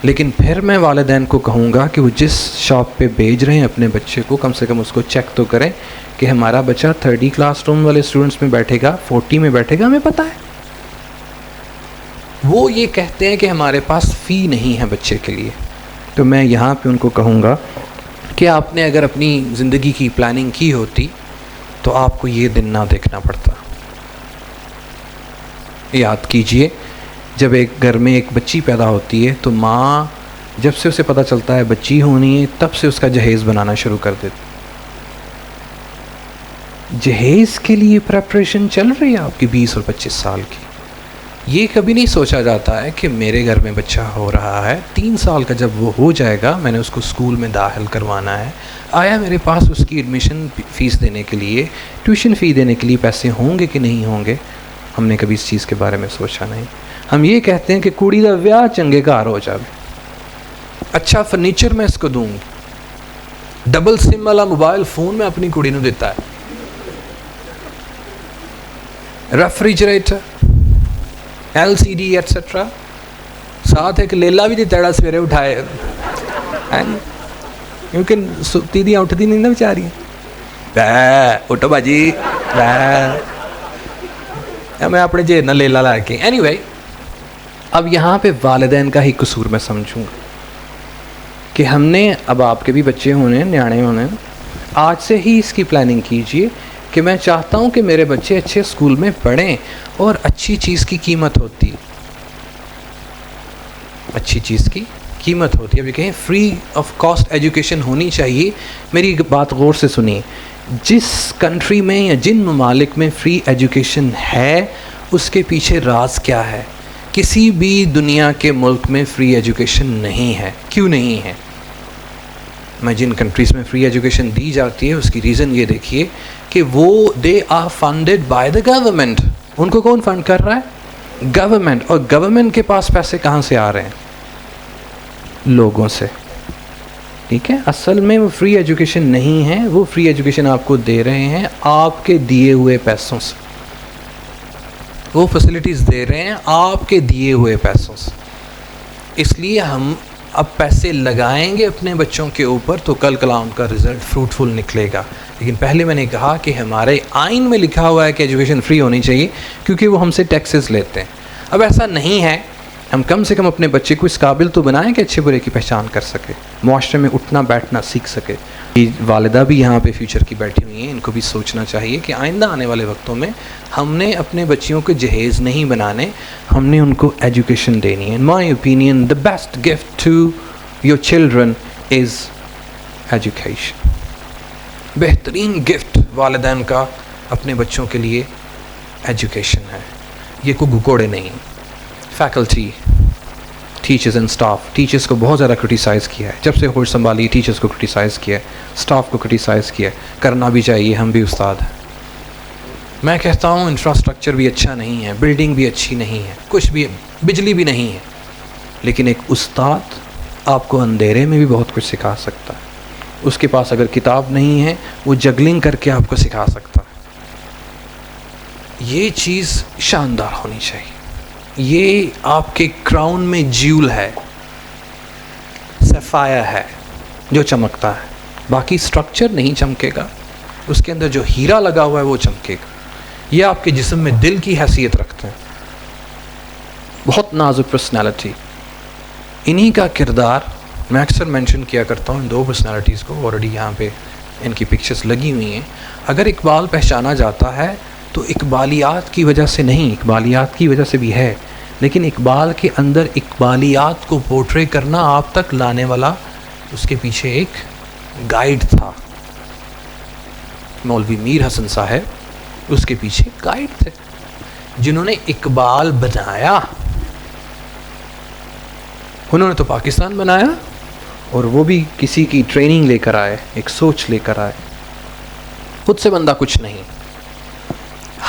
لیکن پھر میں والدین کو کہوں گا کہ وہ جس شاپ پہ بھیج رہے ہیں اپنے بچے کو, کم سے کم اس کو چیک تو کریں کہ ہمارا بچہ 30 کلاس روم والے اسٹوڈنٹس میں بیٹھے گا, 40 میں بیٹھے گا, ہمیں پتہ ہے. وہ یہ کہتے ہیں کہ ہمارے پاس فی نہیں ہے بچے کے لیے. تو میں یہاں پہ ان کو کہوں گا کہ آپ نے اگر اپنی زندگی کی پلاننگ کی ہوتی تو آپ کو یہ دن نہ دیکھنا پڑتا. یاد کیجئے, جب ایک گھر میں ایک بچی پیدا ہوتی ہے تو ماں جب سے اسے پتہ چلتا ہے بچی ہونی ہے تب سے اس کا جہیز بنانا شروع کر دیتے. جہیز کے لیے پریپریشن چل رہی ہے آپ کی 20 اور 25 سال کی. یہ کبھی نہیں سوچا جاتا ہے کہ میرے گھر میں بچہ ہو رہا ہے, 3 سال کا جب وہ ہو جائے گا میں نے اس کو اسکول میں داخل کروانا ہے, آیا میرے پاس اس کی ایڈمیشن فیس دینے کے لیے, ٹیوشن فی دینے کے لیے پیسے ہوں گے کہ نہیں ہوں گے. ہم نے کبھی اس چیز کے بارے میں سوچا نہیں. ہم یہ کہتے ہیں کہ کڑی دا ویاہ چنگے گھر ہو جائے, اچھا فرنیچر میں اس کو دوں گی, ڈبل سم والا موبائل فون میں اپنی کڑی نو دیتا ہے, ریفریجریٹر, LCD ایٹسٹرا, ساتھ ایک لیلا بھی دیتا ہے سویرے اٹھائے, کیونکہ ستی دیاں اٹھتی نہیں نا بیچاری, اٹھو باجی, میں اپنے جیب نہ لیلا لا کے. اینی وے, اب یہاں پہ والدین کا ہی قصور میں سمجھوں گا کہ ہم نے, اب آپ کے بھی بچے ہونے, نیانے ہونے, آج سے ہی اس کی پلاننگ کیجئے کہ میں چاہتا ہوں کہ میرے بچے اچھے اسکول میں پڑھیں, اور اچھی چیز کی قیمت ہوتی ہے, اچھی چیز کی قیمت ہوتی ہے. اب یہ کہیں فری آف کاسٹ ایجوکیشن ہونی چاہیے, میری بات غور سے سنیے. جس کنٹری میں یا جن ممالک میں فری ایجوکیشن ہے اس کے پیچھے راز کیا ہے؟ کسی بھی دنیا کے ملک میں فری ایجوکیشن نہیں ہے. کیوں نہیں ہے؟ میں جن کنٹریز میں فری ایجوکیشن دی جاتی ہے اس کی ریزن یہ دیکھیے کہ وہ they are funded by the government. ان کو کون فنڈ کر رہا ہے؟ گورنمنٹ. اور گورنمنٹ کے پاس پیسے کہاں سے آ رہے ہیں؟ لوگوں سے. ٹھیک ہے, اصل میں وہ فری ایجوکیشن نہیں ہے, وہ فری ایجوکیشن آپ کو دے رہے ہیں آپ کے دیے ہوئے پیسوں سے, وہ فیسلٹیز دے رہے ہیں آپ کے دیے ہوئے پیسوں سے. اس لیے ہم اب پیسے لگائیں گے اپنے بچوں کے اوپر تو کل کلا ان کا رزلٹ فروٹفل نکلے گا. لیکن پہلے میں نے کہا کہ ہمارے آئین میں لکھا ہوا ہے کہ ایجوکیشن فری ہونی چاہیے کیونکہ وہ ہم سے ٹیکسز لیتے ہیں. اب ایسا نہیں ہے, ہم کم سے کم اپنے بچے کو اس قابل تو بنائیں کہ اچھے برے کی پہچان کر سکے, معاشرے میں اٹھنا بیٹھنا سیکھ سکے. والدہ بھی یہاں پہ فیوچر کی بیٹھی ہوئی ہیں, ان کو بھی سوچنا چاہیے کہ آئندہ آنے والے وقتوں میں ہم نے اپنے بچیوں کو جہیز نہیں بنانے, ہم نے ان کو ایجوکیشن دینی ہے. In my opinion the best gift to your children is education. بہترین گفٹ والدین کا اپنے بچوں کے لیے ایجوکیشن ہے. یہ کوئی گکوڑے نہیں. Faculty, teachers and staff, teachers کو بہت زیادہ کرٹیسائز کیا ہے, جب سے ہوش سنبھالی ٹیچرز کو کرٹیسائز کیا ہے, اسٹاف کو کرٹیسائز کیا ہے. کرنا بھی چاہیے, ہم بھی استاد ہیں. میں کہتا ہوں انفراسٹرکچر بھی اچھا نہیں ہے, بلڈنگ بھی اچھی نہیں ہے, کچھ بھی, بجلی بھی نہیں ہے, لیکن ایک استاد آپ کو اندھیرے میں بھی بہت کچھ سکھا سکتا ہے. اس کے پاس اگر کتاب نہیں ہے وہ جگلنگ کر کے آپ کو سکھا سکتا ہے. یہ چیز شاندار ہونی چاہیے. یہ آپ کے کراؤن میں جیول ہے, سفایا ہے جو چمکتا ہے, باقی سٹرکچر نہیں چمکے گا. اس کے اندر جو ہیرا لگا ہوا ہے وہ چمکے گا. یہ آپ کے جسم میں دل کی حیثیت رکھتے ہیں. بہت نازک پرسنالٹی, انہی کا کردار میں اکثر مینشن کیا کرتا ہوں. ان 2 پرسنالٹیز کو آلریڈی یہاں پہ ان کی پکچرز لگی ہوئی ہیں. اگر اقبال پہچانا جاتا ہے تو اقبالیات کی وجہ سے نہیں, اقبالیات کی وجہ سے بھی ہے, لیکن اقبال کے اندر اقبالیات کو پورٹرے کرنا آپ تک لانے والا اس کے پیچھے ایک گائیڈ تھا. مولوی میر حسن صاحب اس کے پیچھے گائیڈ تھے جنہوں نے اقبال بنایا. انہوں نے تو پاکستان بنایا, اور وہ بھی کسی کی ٹریننگ لے کر آئے, ایک سوچ لے کر آئے. خود سے بندہ کچھ نہیں.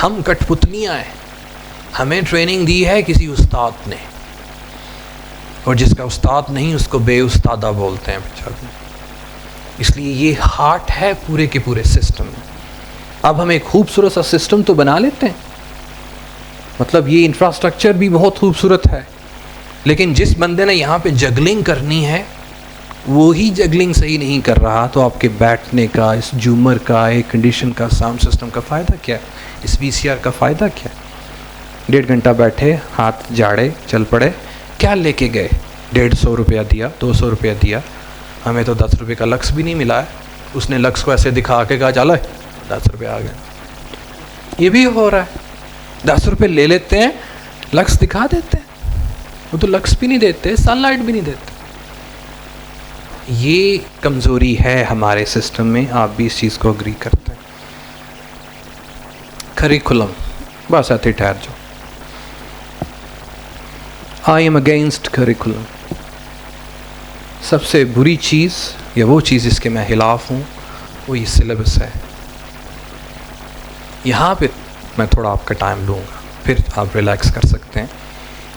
ہم کٹ پتلیاں ہیں, ہمیں ٹریننگ دی ہے کسی استاد نے, اور جس کا استاد نہیں اس کو بے استادہ بولتے ہیں بیچارے. اس لیے یہ ہارٹ ہے پورے کے پورے سسٹم میں. اب ہم ایک خوبصورت سا سسٹم تو بنا لیتے ہیں, مطلب یہ انفراسٹرکچر بھی بہت خوبصورت ہے, لیکن جس بندے نے یہاں پہ جگلنگ کرنی ہے وہی جگلنگ صحیح نہیں کر رہا, تو آپ کے بیٹھنے کا, اس جومر کا, ایئر کنڈیشن کا, ساؤنڈ سسٹم کا فائدہ کیا ہے؟ اس VCR کا فائدہ کیا ہے؟ 1.5 گھنٹہ بیٹھے, ہاتھ جاڑے, چل پڑے, کیا لے کے گئے؟ 150 روپیہ دیا, 200 روپیہ دیا. ہمیں تو 10 روپے کا لکس بھی نہیں ملا ہے. اس نے لکس کو ایسے دکھا کے کہا چلو 10 روپے آ گئے. یہ بھی ہو رہا ہے, 10 روپے لے لیتے ہیں, لکس دکھا دیتے ہیں. وہ تو لکس بھی نہیں دیتے, سن لائٹ بھی نہیں دیتے. یہ کمزوری ہے ہمارے سسٹم میں. آپ بھی اس چیز کو اگری کرتے ہیں. کریکولم بس ایسے ٹھہر جاؤ. I am against curriculum. سب سے بری چیز یا وہ چیز جس کے میں خلاف ہوں وہ یہ سلیبس ہے. یہاں پہ میں تھوڑا آپ کا ٹائم لوں گا, پھر آپ ریلیکس کر سکتے ہیں.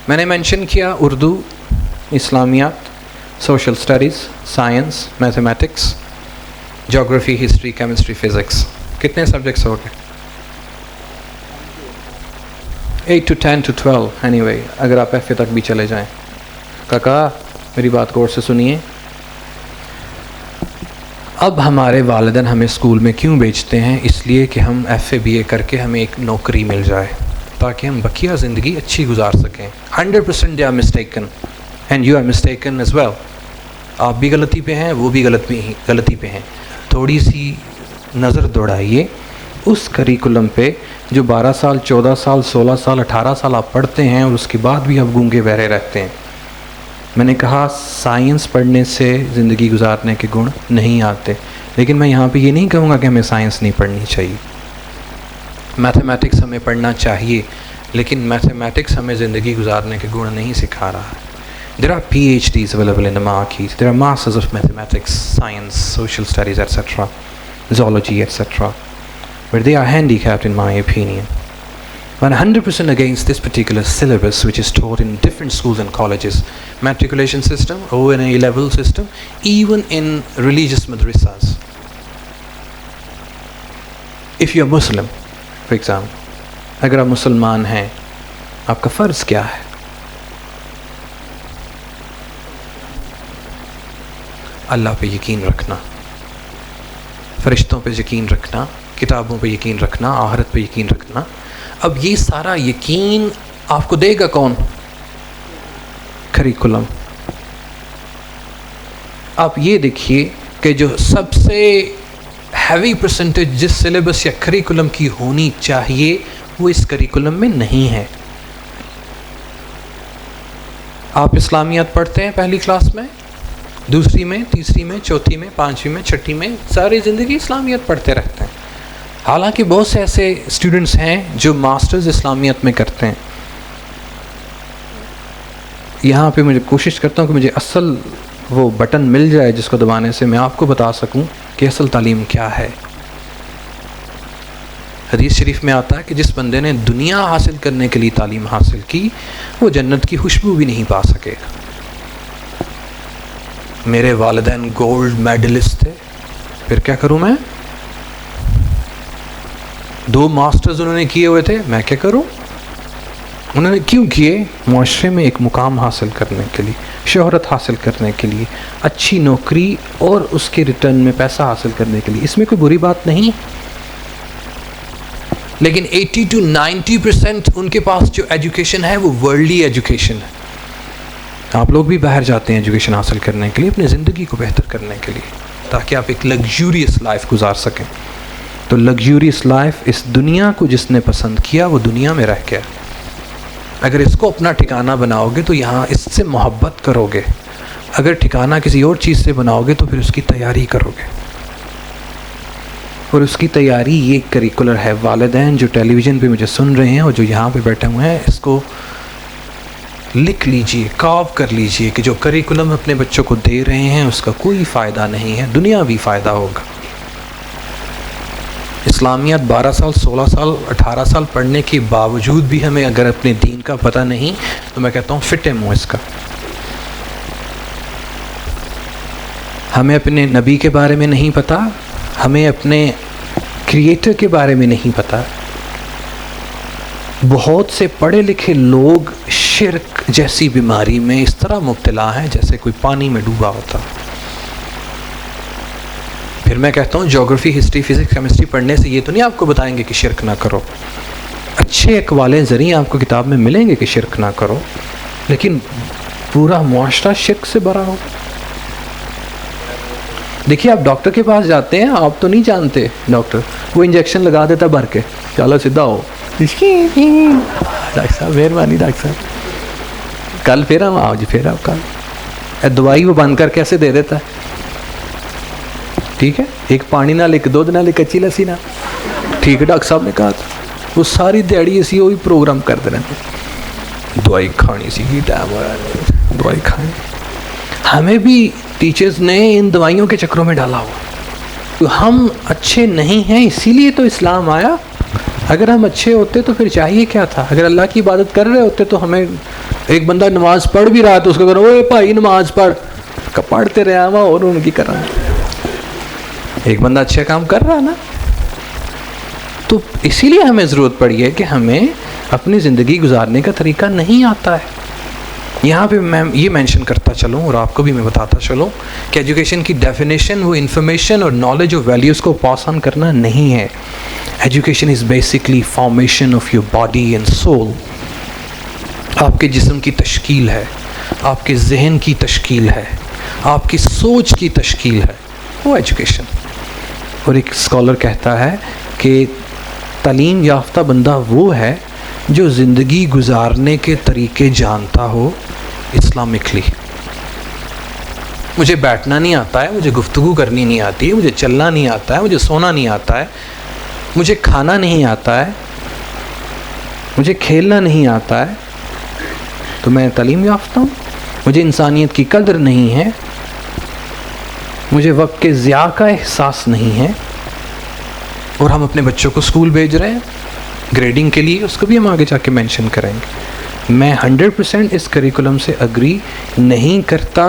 میں نے مینشن کیا اردو, اسلامیات, سوشل اسٹڈیز, سائنس, میتھمیٹکس, جغرافی, ہسٹری, کیمسٹری, فزکس. کتنے سبجیکٹس ہو گئے؟ 8 to 10 to 12 اینی وے. اگر آپ ایف اے تک بھی چلے جائیں. کاکا میری بات غور سے سنیے. اب ہمارے والدین ہمیں اسکول میں کیوں بیچتے ہیں؟ اس لیے کہ ہم ایف اے بی اے کر کے ہمیں ایک نوکری مل جائے تاکہ ہم بقیہ زندگی اچھی گزار سکیں. 100% they are mistaken and you are mistaken as well. آپ بھی غلطی پہ ہیں, وہ بھی غلطی پہ ہیں. تھوڑی سی نظر دوڑائیے اس کریکولم پہ جو 12 سال, 14 سال, 16 سال, 18 سال آپ پڑھتے ہیں اور اس کے بعد بھی آپ گونگے بہرے رہتے ہیں. میں نے کہا سائنس پڑھنے سے زندگی گزارنے کے گن نہیں آتے, لیکن میں یہاں پہ یہ نہیں کہوں گا کہ ہمیں سائنس نہیں پڑھنی چاہیے. میتھمیٹکس ہمیں پڑھنا چاہیے, لیکن میتھمیٹکس ہمیں زندگی گزارنے کے گن نہیں سکھا رہا ہے. There are PhDs available in the market. There are masters of mathematics, science, social studies, etc., zoology, etc. But they are handicapped in my opinion. I'm 100% against this particular syllabus which is taught in different schools and colleges. Matriculation system, ONA level system, even in religious madrasas. If you are Muslim, for example, اگر آپ مسلمان ہیں, آپ کا فرض کیا ہے؟ اللہ پہ یقین رکھنا, فرشتوں پہ یقین رکھنا, کتابوں پہ یقین رکھنا, آخرت پہ یقین رکھنا. اب یہ سارا یقین آپ کو دے گا کون؟ کریکولم. آپ یہ دیکھیے کہ جو سب سے ہیوی پرسنٹیج جس سلیبس یا کریکولم کی ہونی چاہیے وہ اس کریکولم میں نہیں ہے. آپ اسلامیات پڑھتے ہیں پہلی کلاس میں, دوسری میں, تیسری میں, چوتھی میں, پانچویں میں, چھٹی میں, ساری زندگی اسلامیات پڑھتے رہتے ہیں. حالانکہ بہت سے ایسے اسٹوڈنٹس ہیں جو ماسٹرز اسلامیات میں کرتے ہیں. یہاں پہ مجھے کوشش کرتا ہوں کہ مجھے اصل وہ بٹن مل جائے جس کو دبانے سے میں آپ کو بتا سکوں کہ اصل تعلیم کیا ہے. حدیث شریف میں آتا ہے کہ جس بندے نے دنیا حاصل کرنے کے لیے تعلیم حاصل کی وہ جنت کی خوشبو بھی نہیں پا سکے گا. میرے والدین گولڈ میڈلسٹ تھے, پھر کیا کروں میں؟ 2 ماسٹرز انہوں نے کیے ہوئے تھے, میں کیا کروں؟ انہوں نے کیوں کیے؟ معاشرے میں ایک مقام حاصل کرنے کے لیے, شہرت حاصل کرنے کے لیے, اچھی نوکری اور اس کے ریٹرن میں پیسہ حاصل کرنے کے لیے. اس میں کوئی بری بات نہیں. لیکن 80 to 90% ان کے پاس جو ایجوکیشن ہے وہ ورلڈلی ایجوکیشن ہے. آپ لوگ بھی باہر جاتے ہیں ایجوکیشن حاصل کرنے کے لیے, اپنی زندگی کو بہتر کرنے کے لیے, تاکہ آپ ایک لگژوریس لائف گزار سکیں. تو لگژوریس لائف اس دنیا کو جس نے پسند کیا وہ دنیا میں رہ گیا. اگر اس کو اپنا ٹھکانہ بناؤ گے تو یہاں اس سے محبت کرو گے. اگر ٹھکانہ کسی اور چیز سے بناؤ گے تو پھر اس کی تیاری کرو گے, اور اس کی تیاری یہ کریکولر ہے. والدین جو ٹیلی ویژن پہ مجھے سن رہے ہیں اور جو یہاں پہ بیٹھے ہوئے ہیں, اس کو لکھ لیجئے, کاو کر لیجئے کہ جو کریکولم اپنے بچوں کو دے رہے ہیں اس کا کوئی فائدہ نہیں ہے, دنیاوی فائدہ ہوگا. اسلامیات 12 سال, 16 سال, 18 سال پڑھنے کے باوجود بھی ہمیں اگر اپنے دین کا پتہ نہیں تو میں کہتا ہوں فٹے منہ اس کا. ہمیں اپنے نبی کے بارے میں نہیں پتہ, ہمیں اپنے کریٹر کے بارے میں نہیں پتہ. بہت سے پڑھے لکھے لوگ شرک جیسی بیماری میں اس طرح مبتلا ہیں جیسے کوئی پانی میں ڈوبا ہوتا. پھر میں کہتا ہوں جغرافی, ہسٹری, فزکس, کیمسٹری پڑھنے سے یہ تو نہیں آپ کو بتائیں گے کہ شرک نہ کرو. اچھے اقوالیں ذریعے آپ کو کتاب میں ملیں گے کہ شرک نہ کرو, لیکن پورا معاشرہ شرک سے بھرا ہو. دیکھیے آپ ڈاکٹر کے پاس جاتے ہیں, آپ تو نہیں جانتے ڈاکٹر, وہ انجیکشن لگا دیتا بھر کے, چلو سیدھا ہو. ڈاکٹر صاحب مہربانی, ڈاکٹر صاحب کل پھر ہم آؤ جی, پھر آپ کل دوائی وہ بند کر کیسے دے دیتا ہے. ٹھیک ہے, ایک پانی نال ایک دودھ نال ایک کچی لسی نال, ٹھیک ہے ڈاکٹر صاحب نے کہا تھا. وہ ساری دیہڑی اسی وہی پروگرام کرتے رہتے, دوائی کھانی سی کی ٹائم ہو رہا ہے, دوائی کھانی. ہمیں بھی ٹیچرز نے ان دوائیوں کے چکروں میں ڈالا ہوا. ہم اچھے نہیں ہیں اسی لیے تو اسلام آیا. اگر ہم اچھے ہوتے تو پھر چاہیے کیا تھا؟ اگر اللہ کی عبادت کر رہے ہوتے تو ہمیں, ایک بندہ نماز پڑھ بھی رہا تو اس کو کہنا اوے بھائی نماز پڑھ, پڑھتے رہے ہوا اور ان کی کرنا. ایک بندہ اچھا کام کر رہا نا. تو اسی لیے ہمیں ضرورت پڑی ہے کہ ہمیں اپنی زندگی گزارنے کا طریقہ نہیں آتا ہے. یہاں پہ میں یہ مینشن کرتا چلوں اور آپ کو بھی میں بتاتا چلوں کہ ایجوکیشن کی ڈیفینیشن وہ انفارمیشن اور نالج اور ویلیوز کو پاس آن کرنا نہیں ہے. Education is basically formation of your body and civil. آپ کے جسم کی تشکیل ہے, آپ کے ذہن کی تشکیل ہے, آپ کی سوچ کی تشکیل ہے, وہ ایجوکیشن. اور ایک اسکالر کہتا ہے کہ تعلیم یافتہ بندہ وہ ہے جو زندگی گزارنے کے طریقے جانتا ہو اسلامکلی. مجھے بیٹھنا نہیں آتا ہے, مجھے گفتگو کرنی نہیں آتی ہے, مجھے چلنا نہیں آتا ہے, مجھے سونا نہیں آتا ہے, مجھے کھانا نہیں آتا ہے, مجھے کھیلنا نہیں آتا ہے, تو میں تعلیم یافتہ ہوں. مجھے انسانیت کی قدر نہیں ہے, مجھے وقت کے ضیاع کا احساس نہیں ہے. اور ہم اپنے بچوں کو اسکول بھیج رہے ہیں گریڈنگ کے لیے, اس کو بھی ہم آگے جا کے مینشن کریں گے. میں 100% اس کریکولم سے اگری نہیں کرتا.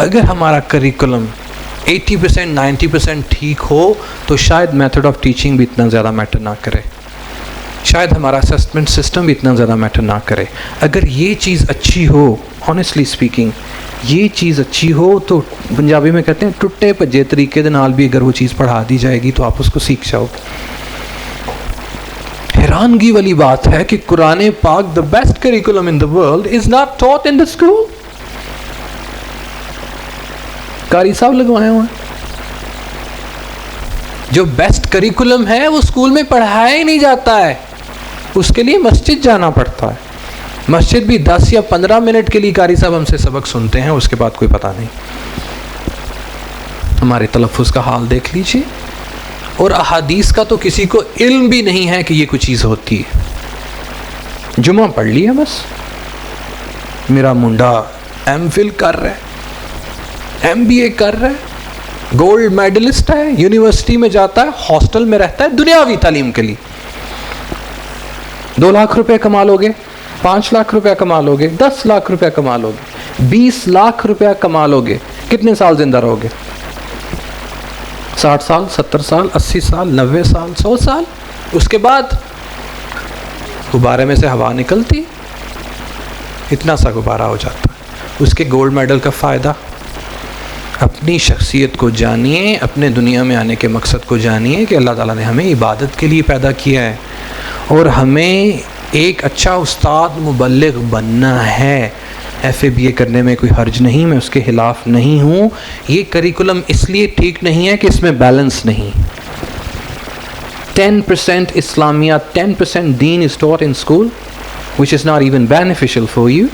اگر ہمارا کریکولم 80% 90% ٹھیک ہو تو شاید میتھڈ آف ٹیچنگ بھی اتنا زیادہ میٹر نہ کرے, شاید ہمارا اسسمنٹ سسٹم بھی اتنا زیادہ میٹر نہ کرے. اگر یہ چیز اچھی ہو, آنیسٹلی اسپیکنگ یہ چیز اچھی ہو, تو پنجابی میں کہتے ہیں ٹوٹے بھجے طریقے دے نال بھی اگر وہ چیز پڑھا دی جائے گی تو آپ اس کو سیکھ جاؤ. حیرانگی والی بات ہے کہ Quran Pak, the best curriculum in the world, is not taught in the school. قاری صاحب لگوائے ہوئے ہیں. جو بیسٹ کریکولم ہے وہ اسکول میں پڑھایا ہی نہیں جاتا ہے, اس کے لیے مسجد جانا پڑتا ہے. مسجد بھی 10 یا 15 منٹ کے لیے قاری صاحب ہم سے سبق سنتے ہیں, اس کے بعد کوئی پتہ نہیں. ہمارے تلفظ کا حال دیکھ لیجیے. اور احادیث کا تو کسی کو علم بھی نہیں ہے کہ یہ کوئی چیز ہوتی ہے. جمعہ پڑھ لیا بس. میرا منڈا ایم فل کر رہا ہے, MBA کر رہا ہے, گولڈ میڈلسٹ ہے, یونیورسٹی میں جاتا ہے, ہاسٹل میں رہتا ہے, دنیاوی تعلیم کے لیے 2 لاکھ روپے کما لو گے, 5 لاکھ روپیہ کما لو گے, 10 لاکھ روپیہ کما لو گے, 20 لاکھ روپیہ کما لو گے. کتنے سال زندہ رہو گے؟ 60 سال, 70 سال, 80 سال, 90 سال, 100 سال. اس کے بعد غبارے میں سے ہوا نکلتی, اتنا سا غبارہ ہو جاتا ہے. اس کے گولڈ میڈل کا فائدہ؟ اپنی شخصیت کو جانیے, اپنے دنیا میں آنے کے مقصد کو جانیے کہ اللہ تعالیٰ نے ہمیں عبادت کے لیے پیدا کیا ہے اور ہمیں ایک اچھا استاد مبلغ بننا ہے. FA BA کرنے میں کوئی حرج نہیں, میں اس کے خلاف نہیں ہوں. یہ کریکولم اس لیے ٹھیک نہیں ہے کہ اس میں بیلنس نہیں. 10% اسلامیہ, 10% دین is taught in school which is not even beneficial for you.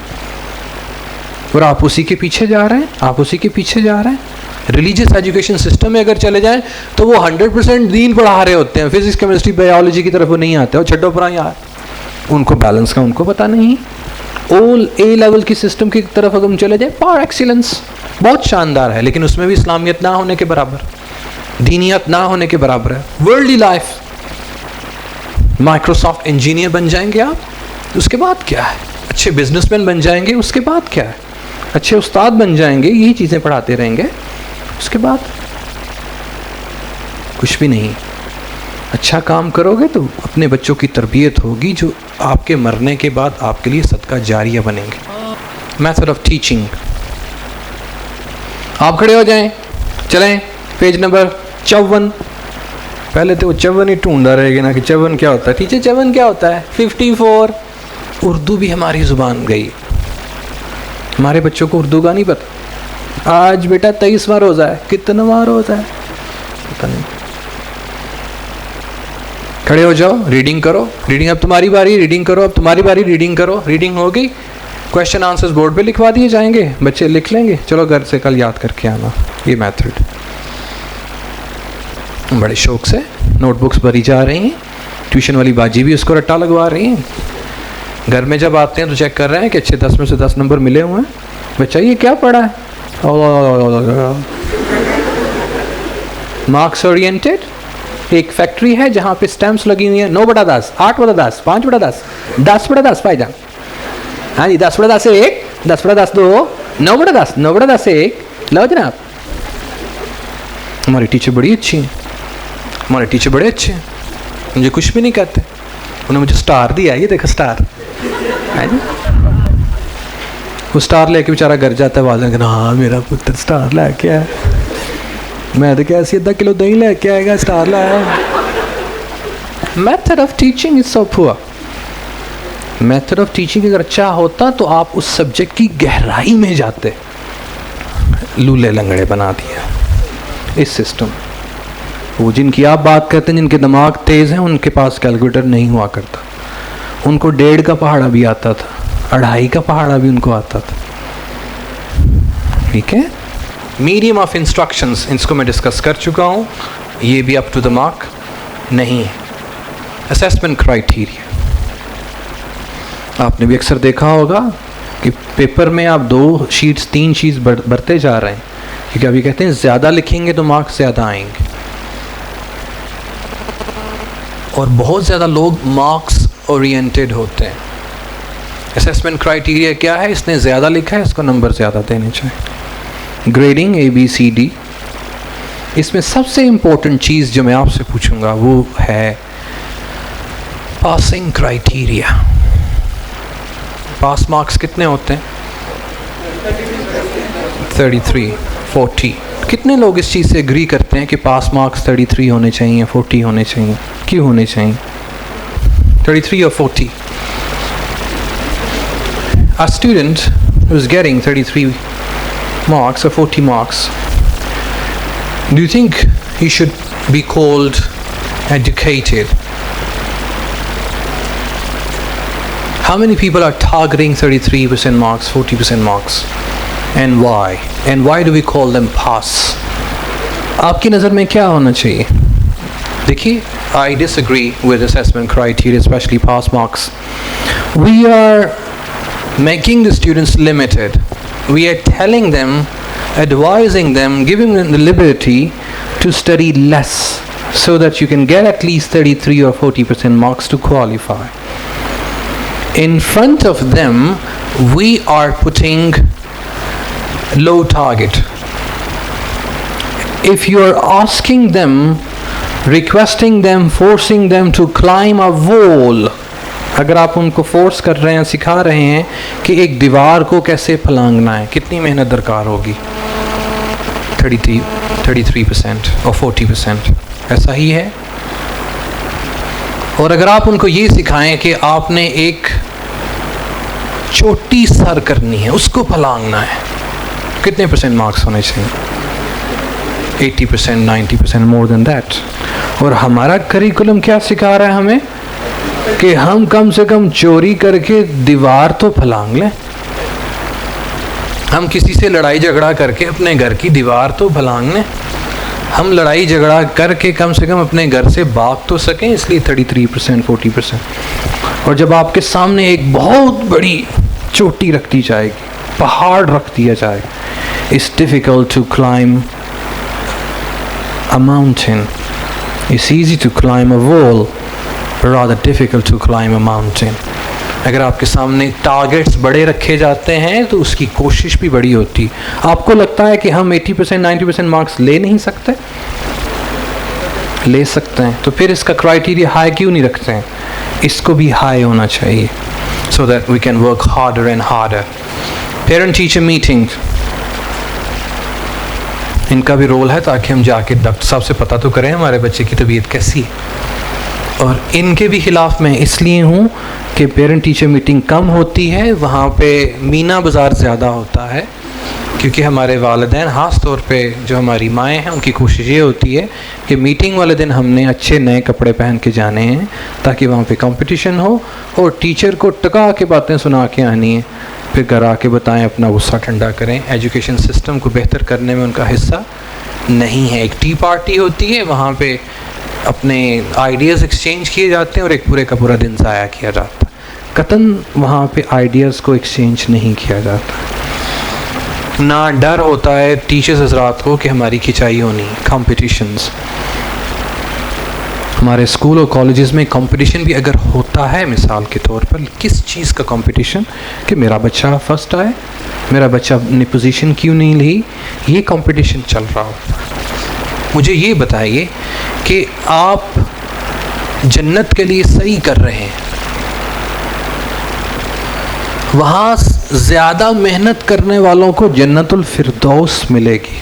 اور آپ اسی کے پیچھے جا رہے ہیں, آپ اسی کے پیچھے جا رہے ہیں. ریلیجیس ایجوکیشن سسٹم میں اگر چلے جائیں تو وہ 100% دین پڑھا رہے ہوتے ہیں, فزکس کیمسٹری بایولوجی کی طرف وہ نہیں آتے, اور چھڈو پرا یار, ان کو بیلنس کا ان کو پتہ نہیں. اول A لیول کی سسٹم کی طرف اگر ہم چلے جائیں, پار ایکسیلنس بہت شاندار ہے, لیکن اس میں بھی اسلامیت نہ ہونے کے برابر, دینیت نہ ہونے کے برابر ہے. ورلڈلی لائف, مائکروسافٹ انجینئر بن جائیں گے آپ, اس کے بعد کیا ہے؟ اچھے بزنس مین بن جائیں گے, اس کے بعد کیا ہے؟ اچھے استاد بن جائیں گے, یہی چیزیں پڑھاتے رہیں گے, اس کے بعد کچھ بھی نہیں. اچھا کام کرو گے تو اپنے بچوں کی تربیت ہوگی جو آپ کے مرنے کے بعد آپ کے لیے صدقہ جاریہ بنیں گے. میتھڈ آف ٹیچنگ, آپ کھڑے ہو جائیں, چلیں پیج نمبر 54. پہلے تو وہ 54 ہی ڈھونڈا رہے گا نا کہ 54 کیا ہوتا ہے. ٹیچر 54 کیا ہوتا ہے؟ 54. اردو بھی ہماری زبان گئی, ہمارے بچوں کو اردو کا نہیں پتہ. آج بیٹا 23واں روزہ ہے, کتنواں روزہ ہے پتہ نہیں. کھڑے ہو جاؤ, ریڈنگ کرو. ریڈنگ اب تمہاری باری, ریڈنگ کرو, اب تمہاری باری, ریڈنگ کرو. ریڈنگ ہوگی, کویشچن آنسرز بورڈ پہ لکھوا دیے جائیں گے, بچے لکھ لیں گے. چلو گھر سے کل یاد کر کے آنا. یہ میتھڈ بڑے شوق سے نوٹ بکس بھری جا رہی ہیں, ٹیوشن والی باجی بھی اس کو رٹا لگوا رہی ہیں. گھر میں جب آتے ہیں تو چیک کر رہے ہیں کہ اچھے 10 میں سے 10 نمبر ملے ہوئے ہیں. بچہ یہ کیا پڑھا ہے؟ Marks oriented. ایک فیکٹری ہے جہاں پہ اسٹیمپس لگی ہوئی ہیں 9/10, 8/10, 5/10, 10/10 بھائی جان. ہاں جی 10/10 1, 10/10 2, 9/10, 9/10 1. لو جناب. ہماری ٹیچر بڑی اچھی ہیں, ہمارے ٹیچر بڑے اچھے ہیں, مجھے کچھ بھی نہیں کہتے. انہوں نے مجھے اسٹار دیا, یہ دیکھو اسٹار. وہ اسٹار لے کے بیچارہ گھر جاتا ہے, والدین کہنا ہاں میرا پتر اسٹار لے کے آیا. میں تو کیسی آدھا کلو دہی لے کے آئے گا, اسٹار لایا. میتھڈ آف ٹیچنگ از سو پور. میتھڈ آف ٹیچنگ اگر اچھا ہوتا تو آپ اس سبجیکٹ کی گہرائی میں جاتے. لولے لنگڑے بنا دیا اس سسٹم. وہ جن کی آپ بات کرتے ہیں جن کے دماغ تیز ہیں ان کے پاس کیلکولیٹر نہیں ہوا کرتا. ان کو 1.5 کا پہاڑا بھی آتا تھا, 2.5 کا پہاڑا بھی ان کو آتا تھا. ٹھیک ہے. میڈیم آف انسٹرکشنز اس کو میں ڈسکس کر چکا ہوں, یہ بھی اپ ٹو دا مارک نہیں ہے. اسیسمنٹ کرائیٹیریا آپ نے بھی اکثر دیکھا ہوگا کہ پیپر میں آپ 2 شیٹس 3 شیٹس بھرتے جا رہے ہیں, کیونکہ ابھی کہتے ہیں زیادہ لکھیں گے تو مارکس زیادہ آئیں گے. اور بہت زیادہ لوگ مارکس اورینٹیڈ ہوتے ہیں. اسیسمنٹ کرائیٹیریا کیا ہے؟ اس نے زیادہ لکھا ہے, اس کو نمبر زیادہ دینے چاہیے. Grading ABCD. اس میں سب سے امپورٹنٹ چیز جو میں آپ سے پوچھوں گا وہ ہے پاسنگ کرائیٹیریا. پاس مارکس کتنے ہوتے ہیں؟ 33, 40. کتنے لوگ اس چیز سے اگری کرتے ہیں کہ پاس مارکس 33 ہونے چاہیے, 40 ہونے چاہیے؟ کیوں ہونے چاہیے 33 اور 40؟ A student who is getting 33 marks or 40 marks, do you think he should be called educated? How many people are targeting 33% marks, 40% marks? And why? And why do we call them pass? آپ کی نظر میں کیا ہونا چاہیے؟ دیکھیے, I disagree with assessment criteria, especially pass marks. We are making the students limited. We are telling them, advising them, giving them the liberty to study less so that you can get at least 33 or 40% marks to qualify. In front of them, we are putting low target. If you are asking them, requesting them, forcing them to climb a wall, اگر آپ ان کو force کر رہے ہیں, سکھا رہے ہیں کہ ایک دیوار کو کیسے پھلانگنا ہے, کتنی محنت درکار ہوگی؟ 33% اور 40%. ایسا ہی ہے. اور اگر آپ ان کو یہ سکھائیں کہ آپ نے ایک چوٹی سر کرنی ہے, اس کو پھلانگنا ہے, کتنے پرسنٹ مارکس ہونے چاہیے؟ 80%, 90%, more than that. اور ہمارا کریکولم کیا سکھا رہا ہے ہمیں؟ کہ ہم کم سے کم چوری کر کے دیوار تو پھلانگ لیں. ہم کسی سے لڑائی جھگڑا کر کے اپنے گھر کی دیوار تو پھلانگ لیں. ہم لڑائی جھگڑا کر کے کم سے کم اپنے گھر سے بھاگ تو سکیں, اس لیے 33%, 40%. اور جب آپ کے سامنے ایک بہت بڑی چوٹی رکھ دی جائے گی, پہاڑ رکھ دیا جائے گا, it's difficult to climb a mountain. It's easy to climb a wall, rather difficult to climb a mountain. اگر آپ کے سامنے ٹارگیٹس بڑے رکھے جاتے ہیں تو اس کی کوشش بھی بڑی ہوتی. آپ کو لگتا ہے کہ ہم 80%, 90% مارکس لے نہیں سکتے؟ لے سکتے ہیں. تو پھر اس کا کرائیٹیریا ہائی کیوں نہیں رکھتے ہیں؟ اس کو بھی ہائی ہونا چاہیے, so that we can work harder and harder. Parent teacher meeting, ان کا بھی رول ہے تاکہ ہم جا کے ڈاکٹر صاحب سے پتہ تو کریں ہمارے بچے کی طبیعت کیسی ہے. اور ان کے بھی خلاف میں اس لیے ہوں کہ پیرنٹ ٹیچر میٹنگ کم ہوتی ہے, وہاں پہ مینا بازار زیادہ ہوتا ہے, کیونکہ ہمارے والدین خاص طور پہ جو ہماری مائیں ہیں ان کی کوشش یہ ہوتی ہے کہ میٹنگ والے دن ہم نے اچھے نئے کپڑے پہن کے جانے ہیں تاکہ وہاں پہ کمپٹیشن ہو, اور ٹیچر کو ٹکا کے باتیں سنا کے آنی ہیں, پھر گھر آ کے بتائیں, اپنا غصہ ٹھنڈا کریں. ایجوکیشن سسٹم کو بہتر کرنے میں ان کا حصہ نہیں ہے. ایک ٹی پارٹی ہوتی ہے, وہاں پہ اپنے آئیڈیاز ایکسچینج کیے جاتے ہیں اور ایک پورے کا پورا دن ضائع کیا جاتا ہے. قطعاً وہاں پہ آئیڈیاز کو ایکسچینج نہیں کیا جاتا. نہ ڈر ہوتا ہے ٹیچرز حضرات کو کہ ہماری کھنچائی ہونی. کمپٹیشنز, ہمارے اسکول اور کالجز میں کمپٹیشن بھی اگر ہوتا ہے, مثال کے طور پر کس چیز کا کمپٹیشن, کہ میرا بچہ فرسٹ آئے, میرا بچہ نے پوزیشن کیوں نہیں لی, یہ کمپٹیشن چل رہا ہوتا ہے. مجھے یہ بتائیے کہ آپ جنت کے لیے صحیح کر رہے ہیں, وہاں زیادہ محنت کرنے والوں کو جنت الفردوس ملے گی.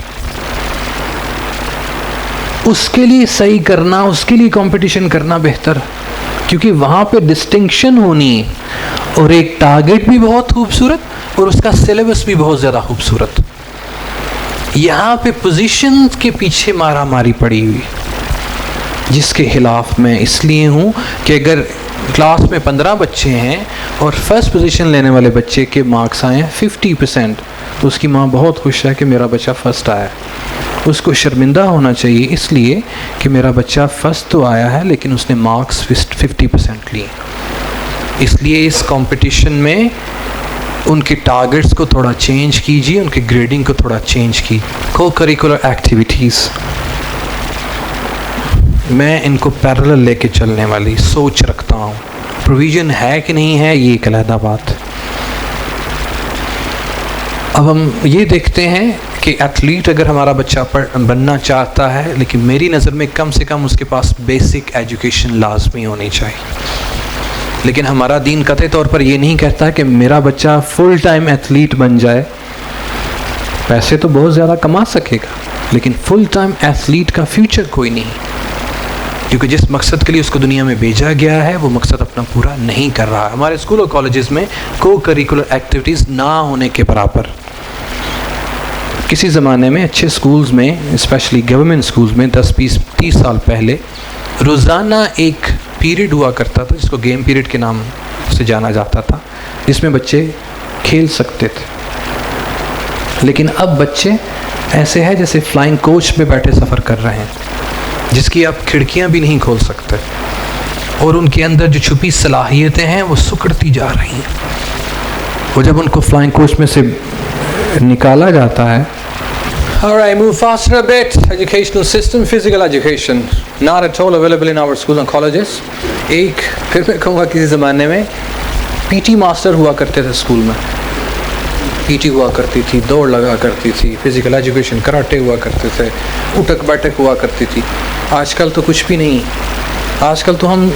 اس کے لیے صحیح کرنا, اس کے لیے کمپٹیشن کرنا بہتر, کیونکہ وہاں پہ ڈسٹنکشن ہونی ہے اور ایک ٹارگٹ بھی بہت خوبصورت اور اس کا سلیبس بھی بہت زیادہ خوبصورت. یہاں پہ پوزیشن کے پیچھے مارا ماری پڑی ہوئی, جس کے خلاف میں اس لیے ہوں کہ اگر کلاس میں 15 بچے ہیں اور فرسٹ پوزیشن لینے والے بچے کے مارکس آئے ہیں 50%, تو اس کی ماں بہت خوش ہے کہ میرا بچہ فرسٹ آیا. اس کو شرمندہ ہونا چاہیے اس لیے کہ میرا بچہ فرسٹ تو آیا ہے لیکن اس نے مارکس 50% لیے. اس لیے اس کمپٹیشن میں ان کے ٹارگٹس کو تھوڑا چینج کیجیے, ان کی گریڈنگ کو تھوڑا چینج کی. کو کریکولر ایکٹیویٹیز میں ان کو پیرلل لے کے چلنے والی سوچ رکھتا ہوں. پروویژن ہے کہ نہیں ہے, یہ ایک علیحدہ بات. اب ہم یہ دیکھتے ہیں کہ ایتھلیٹ اگر ہمارا بچہ بننا چاہتا ہے, لیکن میری نظر میں کم سے کم اس کے پاس بیسک ایجوکیشن لازمی ہونی چاہیے. لیکن ہمارا دین قطعی طور پر یہ نہیں کہتا کہ میرا بچہ فل ٹائم ایتھلیٹ بن جائے. پیسے تو بہت زیادہ کما سکے گا لیکن فل ٹائم ایتھلیٹ کا فیوچر کوئی نہیں, کیونکہ جس مقصد کے لیے اس کو دنیا میں بھیجا گیا ہے وہ مقصد اپنا پورا نہیں کر رہا. ہمارے اسکول اور کالجز میں کو کریکولر ایکٹیویٹیز نہ ہونے کے برابر. کسی زمانے میں اچھے اسکولز میں, اسپیشلی گورنمنٹ اسکولز میں 10-20-30 سال پہلے روزانہ ایک پیریڈ ہوا کرتا تھا جس کو گیم پیریڈ کے نام سے جانا جاتا تھا, جس میں بچے کھیل سکتے تھے. لیکن اب بچے ایسے ہیں جیسے فلائنگ کوچ میں بیٹھے سفر کر رہے ہیں, جس کی آپ کھڑکیاں بھی نہیں کھول سکتے, اور ان کے اندر جو چھپی صلاحیتیں ہیں وہ سکڑتی جا رہی ہیں. وہ جب ان کو فلائنگ کوچ میں سے نکالا جاتا ہے, alright, move faster a bit. Educational system, physical education, not at all available in our schools and colleges. ایک پھر میں کہوں گا کسی زمانے میں پی ٹی ماسٹر ہوا کرتے تھے اسکول میں, پی ٹی ہوا کرتی تھی, دوڑ لگا کرتی تھی, فزیکل ایجوکیشن کراٹے ہوا کرتے تھے, اٹھک بیٹھک ہوا کرتی تھی. آج کل تو کچھ بھی نہیں. آج کل تو ہم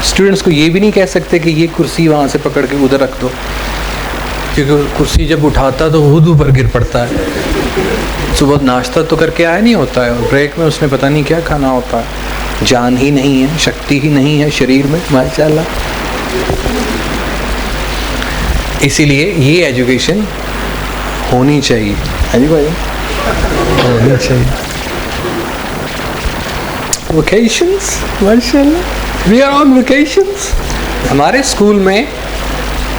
اسٹوڈنٹس کو یہ بھی نہیں کہہ سکتے کہ یہ کرسی وہاں سے پکڑ کے ادھر رکھ دو, کیونکہ کرسی جب اٹھاتا تو خود اوپر گر پڑتا ہے. صبح ناشتہ تو کر کے آیا نہیں ہوتا ہے, اور بریک میں اس نے پتہ نہیں کیا کھانا ہوتا ہے. جان ہی نہیں ہے, شکتی ہی نہیں ہے شریر میں, ماشاء اللہ. اسی لیے یہ ایجوکیشن ہونی چاہیے. ہاں جی بھائی, ہونی چاہیے. ویکیشنس, ماشاء اللہ, وی آر آن ویکیشنس. ہمارے اسکول میں,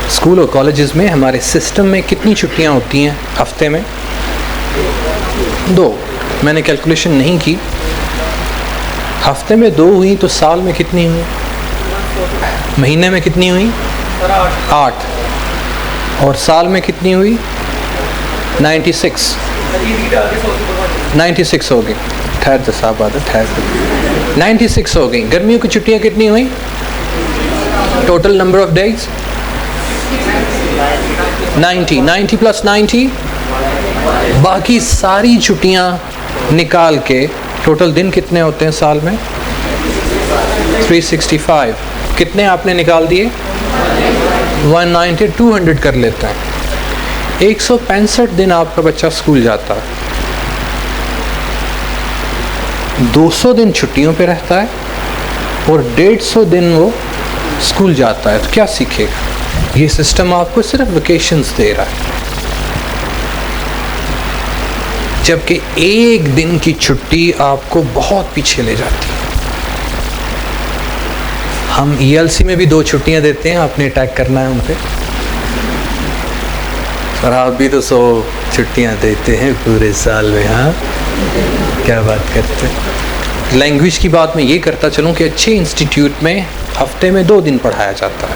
اسکول اور کالجز میں, ہمارے سسٹم میں کتنی چھٹیاں ہوتی ہیں ہفتے میں؟ 2. میں نے کیلکولیشن نہیں کی. ہفتے میں 2 ہوئی تو سال میں کتنی ہوئی؟ مہینے میں کتنی ہوئی؟ 8. اور سال میں کتنی ہوئی؟ 96 ہو گئی. ٹھہر تو صاحب بات ہے, ٹھہر. 96 ہو گئی. گرمیوں کی چھٹیاں کتنی ہوئی؟ Total number of days 90 plus 90. باقی ساری چھٹیاں نکال کے ٹوٹل دن کتنے ہوتے ہیں سال میں؟ 365. کتنے آپ نے نکال دیے؟ 190. 200 کر لیتے ہیں. 165 دن آپ کا بچہ اسکول جاتا ہے, 200 دن چھٹیوں پہ رہتا ہے, اور 150 دن وہ اسکول جاتا ہے. تو کیا سیکھے گا؟ یہ سسٹم آپ کو صرف ویکیشنز دے رہا ہے, جبکہ ایک دن کی چھٹی آپ کو بہت پیچھے لے جاتی ہے. ہم ELC میں بھی 2 چھٹیاں دیتے ہیں, آپ نے اٹیک کرنا ہے ان پہ. اور آپ بھی تو 100 چھٹیاں دیتے ہیں پورے سال میں. ہاں, کیا بات کرتے ہیں. لینگویج کی بات میں یہ کرتا چلوں کہ اچھے انسٹیٹیوٹ میں ہفتے میں 2 دن پڑھایا جاتا ہے.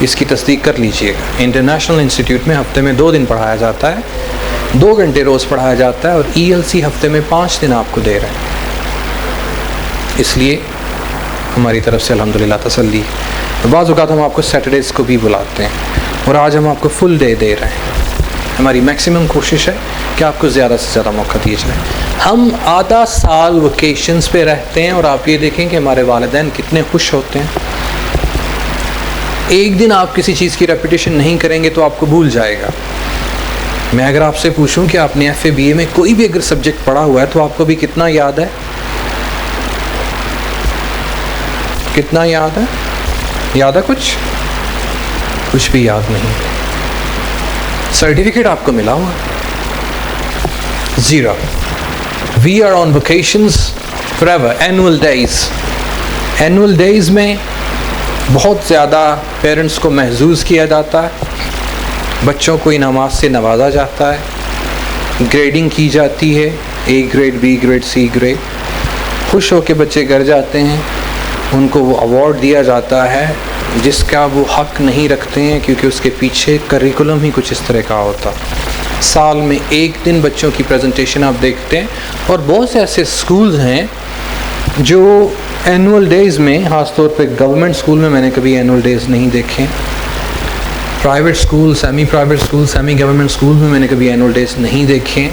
اس کی تصدیق کر لیجئے گا. انٹرنیشنل انسٹیٹیوٹ میں ہفتے میں 2 دن پڑھایا جاتا ہے, 2 گھنٹے روز پڑھایا جاتا ہے, اور ELC ہفتے میں 5 دن آپ کو دے رہے ہیں. اس لیے ہماری طرف سے الحمدللہ تسلی. بعض اوقات ہم آپ کو سیٹرڈیز کو بھی بلاتے ہیں, اور آج ہم آپ کو فل ڈے دے رہے ہیں. ہماری میکسیمم کوشش ہے کہ آپ کو زیادہ سے زیادہ موقع دیے جائے. ہم آدھا سال ویکیشنز پہ رہتے ہیں, اور آپ یہ دیکھیں کہ ہمارے والدین کتنے خوش ہوتے ہیں. ایک دن آپ کسی چیز کی ریپیٹیشن نہیں کریں گے تو آپ کو بھول جائے گا. میں اگر آپ سے پوچھوں کہ آپ نے FA BA میں کوئی بھی اگر سبجیکٹ پڑھا ہوا ہے تو آپ کو بھی کتنا یاد ہے؟ کتنا یاد ہے؟ یاد ہے کچھ بھی یاد نہیں. سرٹیفکیٹ آپ کو ملا ہوا؟ Zero. We are on vacations forever. Annual days میں بہت زیادہ پیرنٹس کو محظوظ کیا جاتا ہے, بچوں کو انعامات سے نوازا جاتا ہے, گریڈنگ کی جاتی ہے, A grade, B grade, C grade. خوش ہو کے بچے گھر جاتے ہیں, ان کو وہ ایوارڈ دیا جاتا ہے جس کا وہ حق نہیں رکھتے ہیں, کیونکہ اس کے پیچھے کریکولم ہی کچھ اس طرح کا ہوتا. سال میں 1 دن بچوں کی پریزنٹیشن آپ دیکھتے ہیں, اور بہت سے ایسے سکولز ہیں جو اینول ڈیز میں, خاص طور پہ گورنمنٹ اسکول میں نے کبھی اینول ڈیز نہیں دیکھے. Private school, semi private school, semi government school میں نے کبھی اینول ڈیز نہیں دیکھے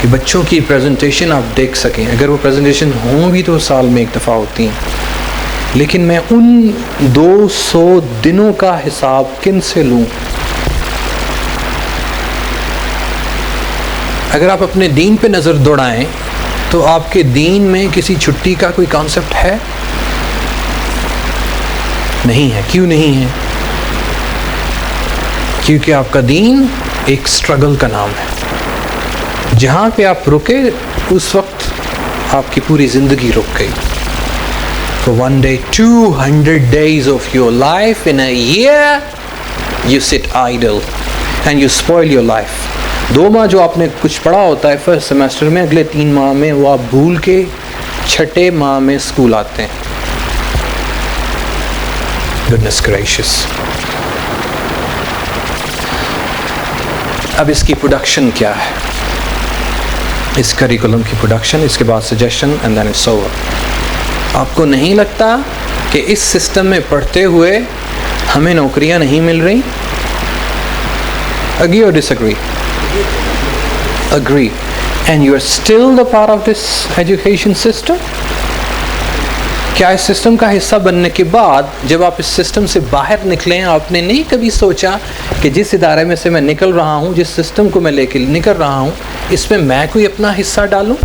کہ بچوں کی پریزنٹیشن آپ دیکھ سکیں. اگر وہ پریزنٹیشن ہوں بھی تو سال میں 1 دفعہ ہوتی ہیں. لیکن میں ان 200 دنوں کا حساب کن سے لوں؟ اگر آپ اپنے دین پہ نظر دوڑائیں تو آپ کے دین میں کسی چھٹی کا کوئی کانسیپٹ ہے؟ نہیں ہے. کیوں نہیں ہے؟ کیونکہ آپ کا دین ایک سٹرگل کا نام ہے. جہاں پہ آپ رکے اس وقت آپ کی پوری زندگی رک گئی. For one day, 200 days of your life in a year, you sit idle and you spoil your life. 2 ماہ جو آپ نے کچھ پڑھا ہوتا ہے فرسٹ سیمسٹر میں, اگلے 3 ماہ میں وہ آپ بھول کے چھٹے ماہ میں اسکول آتے ہیں. Goodness gracious. اب اس کی پروڈکشن کیا ہے؟ اس کریکولم کی پروڈکشن, اس کے بعد suggestion, and then it's over. آپ کو نہیں لگتا کہ اس سسٹم میں پڑھتے ہوئے ہمیں نوکریاں نہیں مل رہی؟ Agree or disagree? Agree. And you are still the part of this education system? کیا اس سسٹم کا حصہ بننے کے بعد جب آپ اس سسٹم سے باہر نکلیں, آپ نے نہیں کبھی سوچا کہ جس ادارے میں سے میں نکل رہا ہوں, جس سسٹم کو میں لے کے نکل رہا ہوں, اس میں میں کوئی اپنا حصہ ڈالوں؟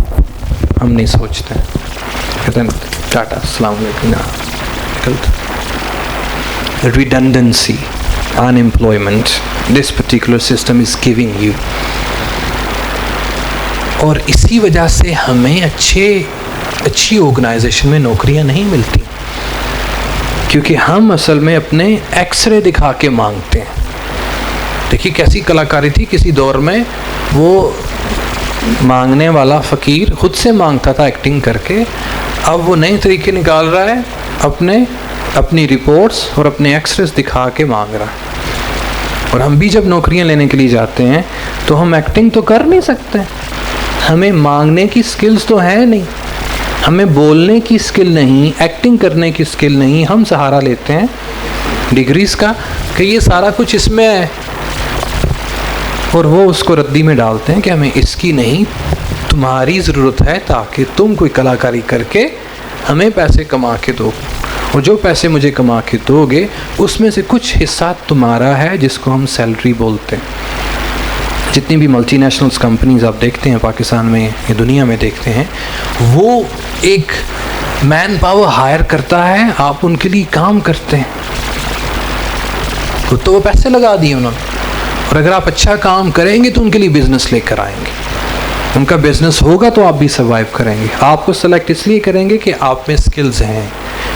ہم نہیں سوچتے. کہتے ہیں ٹاٹا, السلام علیکم. Redundancy, unemployment, this particular system is giving you. اور اسی وجہ سے ہمیں اچھی آرگنائزیشن میں نوکریاں نہیں ملتی, کیونکہ ہم اصل میں اپنے ایکس رے دکھا کے مانگتے ہیں. دیکھیے کیسی کلاکاری تھی کسی دور میں, وہ مانگنے والا فقیر خود سے مانگتا تھا ایکٹنگ کر کے. اب وہ نئے طریقے نکال رہا ہے, اپنی رپورٹس اور اپنے ایکس ریز دکھا کے مانگ رہا ہے. اور ہم بھی جب نوکریاں لینے کے لیے جاتے ہیں تو ہم ایکٹنگ تو کر نہیں سکتے, ہمیں مانگنے کی سکلز تو ہے نہیں, ہمیں بولنے کی سکل نہیں, ایکٹنگ کرنے کی سکل نہیں. ہم سہارا لیتے ہیں ڈگریز کا کہ یہ سارا کچھ اس میں ہے, اور وہ اس کو ردی میں ڈالتے ہیں کہ ہمیں اس کی نہیں, تمہاری ضرورت ہے تاکہ تم کوئی کلاکاری کر کے ہمیں پیسے کما کے دو, اور جو پیسے مجھے کما کے دو گے اس میں سے کچھ حصہ تمہارا ہے جس کو ہم سیلری بولتے ہیں. جتنی بھی ملٹی نیشنلز کمپنیز آپ دیکھتے ہیں پاکستان میں یا دنیا میں دیکھتے ہیں, وہ ایک مین پاور ہائر کرتا ہے, آپ ان کے لیے کام کرتے ہیں, تو وہ پیسے لگا دیے انہوں نے, اور اگر آپ اچھا کام کریں گے تو ان کے لیے بزنس لے کر آئیں گے. ان کا بزنس ہوگا تو آپ بھی سروائیو کریں گے. آپ کو سلیکٹ اس لیے کریں گے کہ آپ میں سکلز ہیں,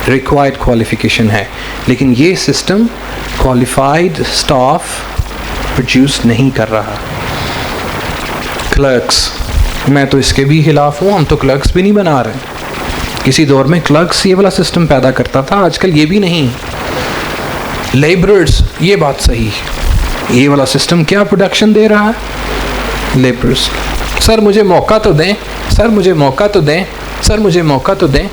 ریکوائرڈ کوالیفیکیشن ہے. لیکن یہ سسٹم کوالیفائڈ سٹاف پروڈیوس نہیں کر رہا. کلرکس, میں تو اس کے بھی خلاف ہوں. ہم تو کلرکس بھی نہیں بنا رہے. کسی دور میں کلرکس یہ والا سسٹم پیدا کرتا تھا, آج کل یہ بھی نہیں. لیبررز, یہ بات صحیح ہے, یہ والا سسٹم کیا پروڈکشن دے رہا ہے؟ لیبررز. سر مجھے موقع تو دیں, سر مجھے موقع تو دیں, سر مجھے موقع تو دیں.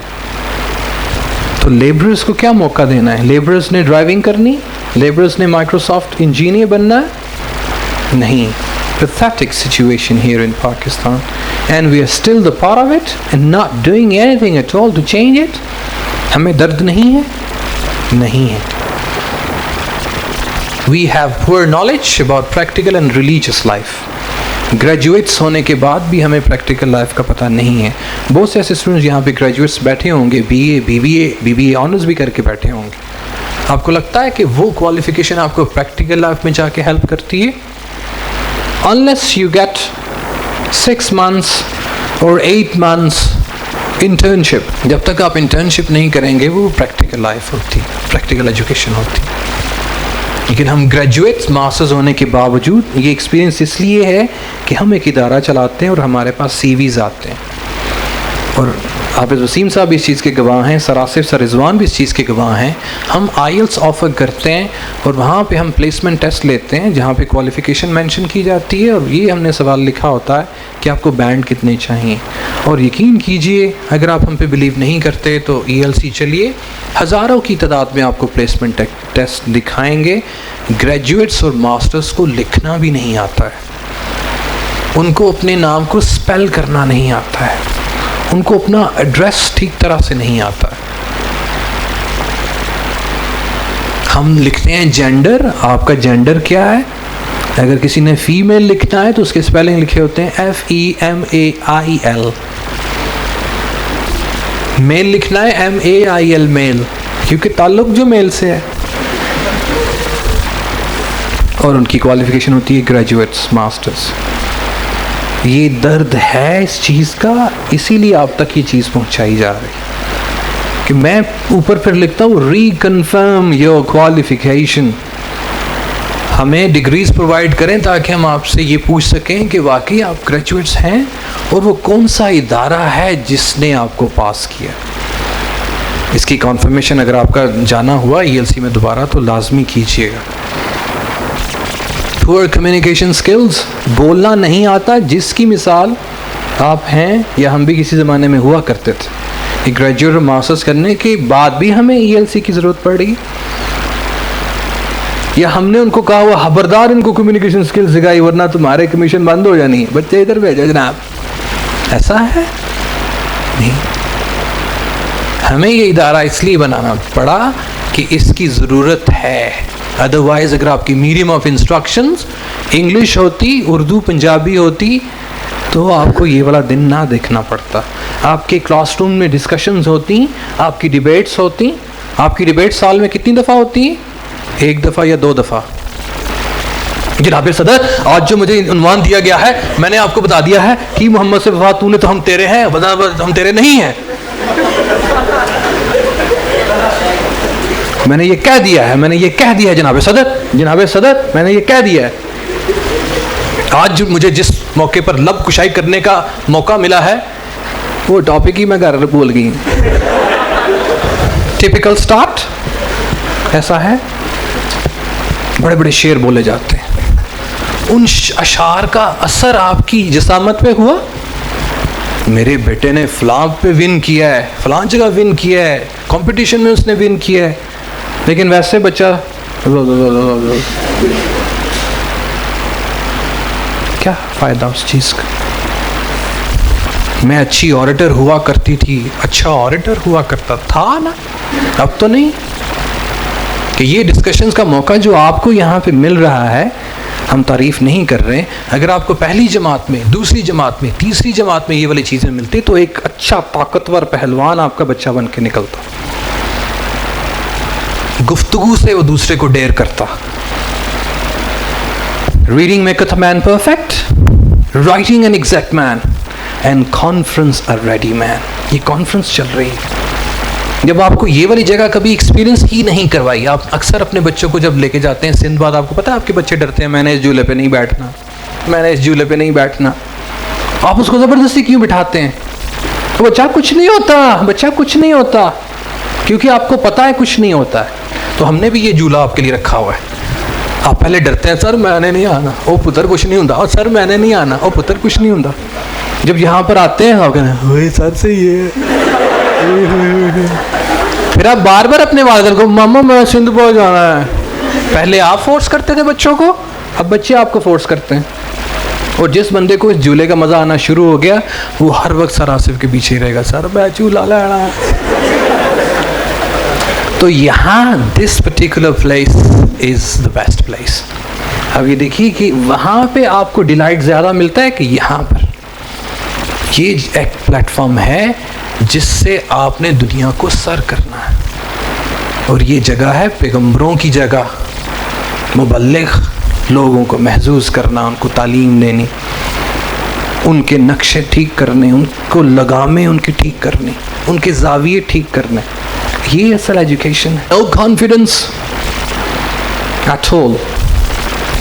تو لیبررز کو کیا موقع دینا ہے؟ لیبررز نے ڈرائیونگ کرنی, لیبررز نے مائکروسافٹ انجینئر بننا ہے؟ نہیں. Pathetic situation here in Pakistan, and we are still the part of it and not doing anything at all to change it. ہمیں درد نہیں ہے؟ نہیں ہے. We have poor knowledge about practical and religious life. Graduates ہونے کے بعد بھی ہمیں پریکٹیکل لائف کا پتہ نہیں ہے. بہت سے ایسے اسٹوڈنٹس یہاں پہ گریجویٹس بیٹھے ہوں گے, بی بی اے آنرز بھی کر کے بیٹھے ہوں گے. آپ کو لگتا ہے کہ وہ کوالیفیکیشن آپ کو پریکٹیکل لائف میں جا کے ہیلپ کرتی ہے؟ Unless you get 6 months or 8 months internship, جب تک آپ انٹرنشپ نہیں کریں گے وہ پریکٹیکل لائف ہوتی, پریکٹیکل ایجوکیشن ہوتی. لیکن ہم گریجویٹس ماسٹرز ہونے کے باوجود یہ ایکسپیرینس اس لیے ہے کہ ہم ایک ادارہ چلاتے ہیں اور ہمارے پاس سی ویز آتے ہیں. اور حافظ وسیم صاحب بھی اس چیز کے گواہ ہیں, سر آصف, سر رضوان بھی اس چیز کے گواہ ہیں. ہم آئیلس آفر کرتے ہیں اور وہاں پہ ہم پلیسمنٹ ٹیسٹ لیتے ہیں جہاں پہ کوالیفیکیشن مینشن کی جاتی ہے, اور یہ ہم نے سوال لکھا ہوتا ہے کہ آپ کو بینڈ کتنے چاہیے. اور یقین کیجئے اگر آپ ہم پہ بلیو نہیں کرتے تو ELC چلیے, ہزاروں کی تعداد میں آپ کو پلیسمنٹ ٹیسٹ دکھائیں گے. گریجویٹس اور ماسٹرز کو لکھنا بھی نہیں آتا ہے, ان کو اپنے نام کو اسپیل کرنا نہیں آتا ہے, ان کو اپنا ایڈریس ٹھیک طرح سے نہیں آتا ہے. ہم لکھتے ہیں جینڈر, آپ کا جینڈر کیا ہے؟ اگر کسی نے فیمیل لکھنا ہے تو اس کے اسپیلنگ لکھے ہوتے ہیں FEMAIL. میل لکھنا ہے MAIL, میل, کیونکہ تعلق جو میل سے ہے. اور ان کی کوالیفیکیشن ہوتی ہے گریجویٹس, ماسٹرز. یہ درد ہے اس چیز کا, اسی لیے آپ تک یہ چیز پہنچائی جا رہی کہ میں اوپر پھر لکھتا ہوں ریکنفرم یور کوالیفیکیشن. ہمیں ڈگریز پرووائڈ کریں تاکہ ہم آپ سے یہ پوچھ سکیں کہ واقعی آپ گریجویٹس ہیں اور وہ کون سا ادارہ ہے جس نے آپ کو پاس کیا. اس کی کنفرمیشن اگر آپ کا جانا ہوا ELC میں دوبارہ تو لازمی کیجیے گا. پور کمیونیکیشن سکلز, بولنا نہیں آتا, جس کی مثال آپ ہیں یا ہم بھی کسی زمانے میں ہوا کرتے تھے. ایک گریجویٹ اور ماسٹرز کرنے کے بعد بھی ہمیں ELC کی ضرورت پڑ رہی, یا ہم نے ان کو کہا ہوا خبردار ان کو کمیونیکیشن سکلز سکھائی ورنہ تمہارے کمیشن بند ہو جانی, بچے ادھر بھیجو جناب. ایسا ہے نہیں. ہمیں یہ ادارہ اس لیے بنانا پڑا کہ اس کی ضرورت ہے. ادروائز اگر آپ کی میڈیم آف انسٹرکشنز انگلش ہوتی, اردو, پنجابی ہوتی تو آپ کو یہ والا دن نہ دیکھنا پڑتا. آپ کے کلاس روم میں ڈسکشنز ہوتی, آپ کی ڈیبیٹس ہوتی. آپ کی ڈیبیٹ سال میں کتنی دفعہ ہوتی؟ 1 دفعہ یا 2 دفعہ. جناب صدر, آج جو مجھے عنوان دیا گیا ہے میں نے آپ کو بتا دیا ہے کہ محمد سے وفا تو نے تو ہم تیرے ہیں, ہم تیرے نہیں ہیں. میں نے یہ کہہ دیا ہے, میں نے یہ کہہ دیا ہے جناب صدر, جناب صدر میں نے یہ کہہ دیا ہے. آج مجھے جس موقع پر لب کشائی کرنے کا موقع ملا ہے وہ ٹاپک ہی میں گھر بھول گئی. ٹپیکل سٹارٹ ایسا ہے. بڑے بڑے شعر بولے جاتے ہیں, ان اشعار کا اثر آپ کی جسامت پہ ہوا. میرے بیٹے نے فلاں پہ ون کیا ہے, فلاں جگہ ون کیا ہے, کمپٹیشن میں اس نے ون کیا ہے, لیکن ویسے بچہ کیا فائدہ اس چیز کا. میں اچھی آریٹر ہوا کرتی تھی, اچھا آریٹر ہوا کرتا تھا نا, اب تو نہیں. کہ یہ ڈسکشنز کا موقع جو آپ کو یہاں پہ مل رہا ہے, ہم تعریف نہیں کر رہے. اگر آپ کو پہلی جماعت میں, دوسری جماعت میں, تیسری جماعت میں یہ والی چیزیں ملتی تو ایک اچھا طاقتور پہلوان آپ کا بچہ بن کے نکلتا. گفتگو سے وہ دوسرے کو ڈیر کرتا. Reading maketh man perfect, writing an exact man, and conference a ready man. یہ کانفرنس چل رہی ہے. جب آپ کو یہ والی جگہ کبھی ایکسپیرینس ہی نہیں کروائی, آپ اکثر اپنے بچوں کو جب لے کے جاتے ہیں سندھ باد, آپ کو پتہ ہے آپ کے بچے ڈرتے ہیں, میں نے اس جھولے پہ نہیں بیٹھنا, میں نے اس جھولے پہ نہیں بیٹھنا. آپ اس کو زبردستی کیوں بٹھاتے ہیں؟ تو بچہ کچھ نہیں ہوتا، بچہ کچھ نہیں ہوتا، کیونکہ آپ کو پتا ہے کچھ نہیں ہوتا ہے. تو ہم نے بھی یہ جھولا آپ کے لیے رکھا ہوا ہے. آپ پہلے ڈرتے ہیں، سر میں نے نہیں آنا، او پتر کچھ نہیں ہوتا، اور سر میں نے نہیں آنا، او پتر کچھ نہیں ہوتا. جب یہاں پر آتے ہیں آپ کہتے ہیں ہوئے سر سے یہ، پھر آپ بار بار اپنے والدین کو ماما میں سندھ پہنچ جانا ہے. پہلے آپ فورس کرتے تھے بچوں کو، اب بچے آپ کو فورس کرتے ہیں. اور جس بندے کو اس جھولے کا مزہ آنا شروع ہو گیا وہ ہر وقت سر آصف کے پیچھے رہے گا، سر میں جھولا لینا ہے. تو یہاں this particular place is the best place. اب یہ دیکھیے کہ وہاں پہ آپ کو ڈیلائٹ زیادہ ملتا ہے کہ یہاں پر. یہ ایک پلیٹ فارم ہے جس سے آپ نے دنیا کو سر کرنا ہے، اور یہ جگہ ہے پیغمبروں کی جگہ، مبلغ لوگوں کو محظوظ کرنا، ان کو تعلیم دینی، ان کے نقشے ٹھیک کرنے، ان کو لگامیں ان کے ٹھیک کرنے، ان کے زاویے ٹھیک کرنے. یہ اصل ایجوکیشن ہے. No confidence at all.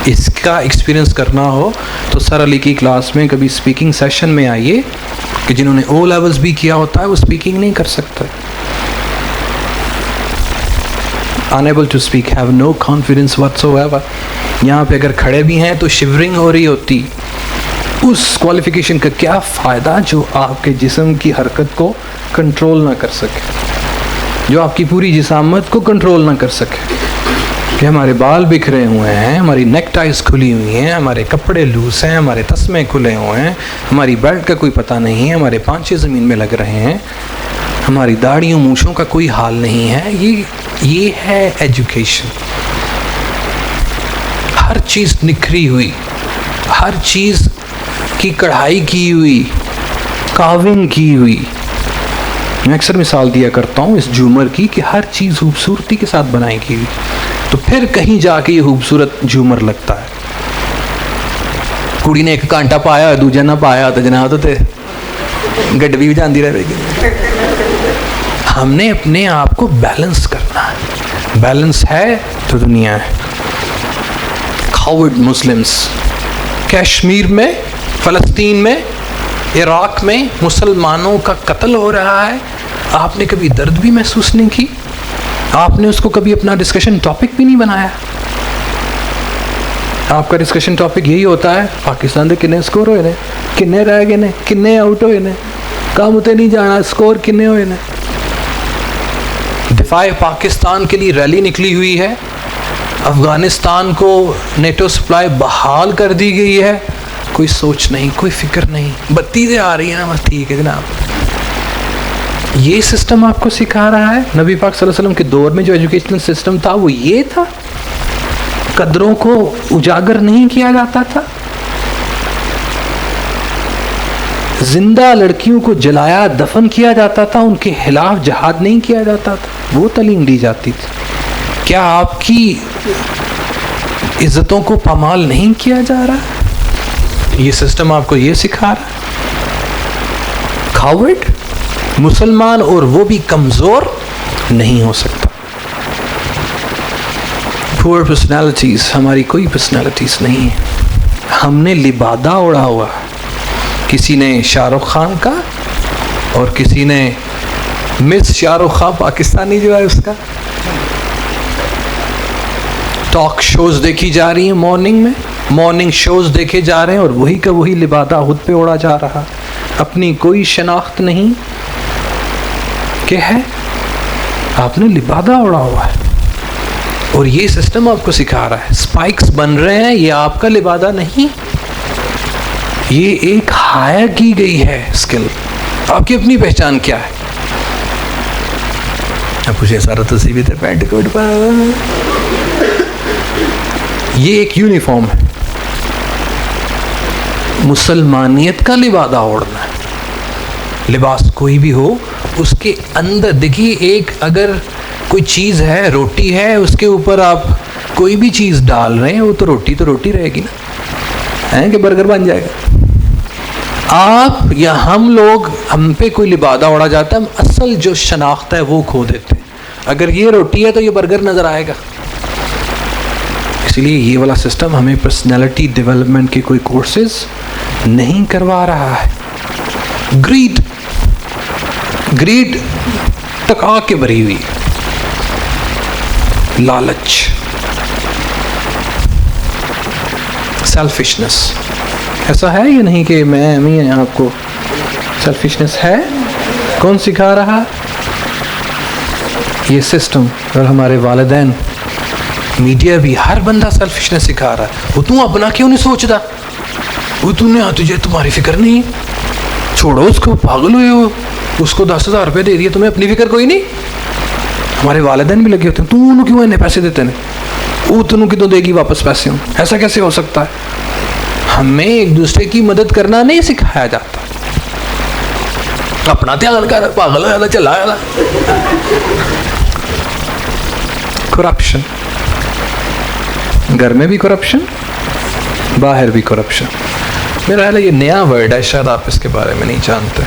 اس کا ایکسپیرئنس کرنا ہو تو سر علی کی کلاس میں کبھی اسپیکنگ سیشن میں آئیے کہ جنہوں نے او لیولز بھی کیا ہوتا ہے وہ اسپیکنگ نہیں کر سکتا. unable to speak, have no confidence whatsoever. یہاں پہ اگر کھڑے بھی ہیں تو شیورنگ ہو رہی ہوتی. اس کوالیفیکیشن کا کیا فائدہ جو آپ کے جسم کی حرکت کو کنٹرول نہ کر سکے، جو آپ کی پوری جسامت کو کنٹرول نہ کر سکے، کہ ہمارے بال بکھرے ہوئے ہیں، ہماری نیک ٹائز کھلی ہوئی ہیں، ہمارے کپڑے لوس ہیں، ہمارے تسمے کھلے ہوئے ہیں، ہماری بیلٹ کا کوئی پتہ نہیں ہے، ہمارے پانچے زمین میں لگ رہے ہیں، ہماری داڑھیوں مونچھوں کا کوئی حال نہیں ہے. یہ ہے ایجوکیشن. ہر چیز نکھری ہوئی، ہر چیز کی کڑھائی کی ہوئی، کاونگ کی ہوئی. میں اکثر مثال دیا کرتا ہوں اس جھومر کی کہ ہر چیز خوبصورتی کے ساتھ بنائی کی ہوئی، تو پھر کہیں جا کے یہ خوبصورت جھومر لگتا ہے. کڑی نے ایک کانٹا پایا دوجا نہ پایا تو جناب تو گڈوی بھی جاندی رہے گی. ہم نے اپنے آپ کو بیلنس کرنا ہے. بیلنس ہے تو دنیا ہے. کھاوڈ مسلمس کشمیر میں، فلسطین میں، عراق میں مسلمانوں کا قتل ہو رہا ہے. آپ نے کبھی درد بھی محسوس نہیں کی؟ آپ نے اس کو کبھی اپنا ڈسکشن ٹاپک بھی نہیں بنایا؟ آپ کا ڈسکشن ٹاپک یہی ہوتا ہے پاکستان دے کنے سکور ہوئے نے، کنے رہ گئے نے، کنے آؤٹ ہوئے نے، کام تے نہیں جانا، سکور کنے ہوئے نے. دفاع پاکستان کے لیے ریلی نکلی ہوئی ہے، افغانستان کو نیٹو سپلائی بحال کر دی گئی ہے، کوئی سوچ نہیں، کوئی فکر نہیں، بتی سے آ رہی ہے نا بس ٹھیک ہے جناب. یہ سسٹم آپ کو سکھا رہا ہے. نبی پاک صلی اللہ علیہ وسلم کے دور میں جو ایجوکیشنل سسٹم تھا وہ یہ تھا. قدروں کو اجاگر نہیں کیا جاتا تھا، زندہ لڑکیوں کو جلایا دفن کیا جاتا تھا، ان کے خلاف جہاد نہیں کیا جاتا تھا، وہ تعلیم دی جاتی تھی. کیا آپ کی عزتوں کو پامال نہیں کیا جا رہا؟ یہ سسٹم آپ کو یہ سکھا رہا ہے. کھاوڈ مسلمان اور وہ بھی کمزور نہیں ہو سکتا. پور پرسنالٹیز، ہماری کوئی پرسنالٹیز نہیں ہے. ہم نے لبادہ اڑا ہوا، کسی نے شاہ رخ خان کا اور کسی نے مس شاہ رخ خان پاکستانی جو ہے اس کا. ٹاک شوز دیکھی جا رہی ہیں مارننگ میں، مارننگ شوز دیکھے جا رہے ہیں اور وہی کا وہی لبادہ خود پہ اڑا جا رہا. اپنی کوئی شناخت نہیں کہ ہے، آپ نے لبادہ اڑا ہوا ہے. اور یہ سسٹم آپ کو سکھا رہا ہے سپائکس بن رہے ہیں، یہ آپ کا لبادہ نہیں، یہ ایک ہائر کی گئی ہے اسکل. آپ کی اپنی پہچان کیا ہے؟ اب کچھ ایسا رہا تو بھی تھے پینٹ کوٹ پر، یہ ایک یونیفارم ہے. مسلمانیت کا لبادہ اوڑھنا ہے. لباس کوئی بھی ہو اس کے اندر دیکھیے، ایک اگر کوئی چیز ہے، روٹی ہے، اس کے اوپر آپ کوئی بھی چیز ڈال رہے ہیں وہ تو روٹی رہے گی نا، ہے کہ برگر بن جائے گا. آپ یا ہم لوگ، ہم پہ کوئی لبادہ اڑا جاتا ہے، ہم اصل جو شناخت ہے وہ کھو دیتے ہیں. اگر یہ روٹی ہے تو یہ برگر نظر آئے گا. اس لیے یہ والا سسٹم ہمیں پرسنالٹی ڈیولپمنٹ کے کوئی کورسز نہیں کروا رہا ہے. گریڈ تک آ کے بھری ہوئی, لالچ, سیلفشنس. ایسا ہے یا نہیں کہ میں آپ کو سیلفشنس ہے؟ کون سکھا رہا؟ یہ سسٹم اور ہمارے والدین, میڈیا بھی, ہر بندہ سیلفشنس سکھا رہا ہے. وہ تو اپنا کیوں نہیں سوچتا؟ وہ تجھے تمہاری فکر نہیں, چھوڑو اس کو, پاگل ہوئے ہو, اس کو 10,000 روپے دے دیے, تمہیں اپنی فکر کوئی نہیں. ہمارے والدین بھی لگے ہوتے ہیں, تو انہوں کیوں انہیں پیسے دیتے ہیں, وہ تنوں کی تو دے گی واپس پیسے. ہوں ایسا کیسے ہو سکتا ہے؟ ہمیں ایک دوسرے کی مدد کرنا نہیں سکھایا جاتا. اپنا دھیان کر, پاگل ہو چلا جاتا. کرپشن, گھر میں بھی کرپشن, باہر بھی کرپشن. میرا خیال ہے یہ نیا ورڈ ہے, شاید آپ اس کے بارے میں نہیں جانتے.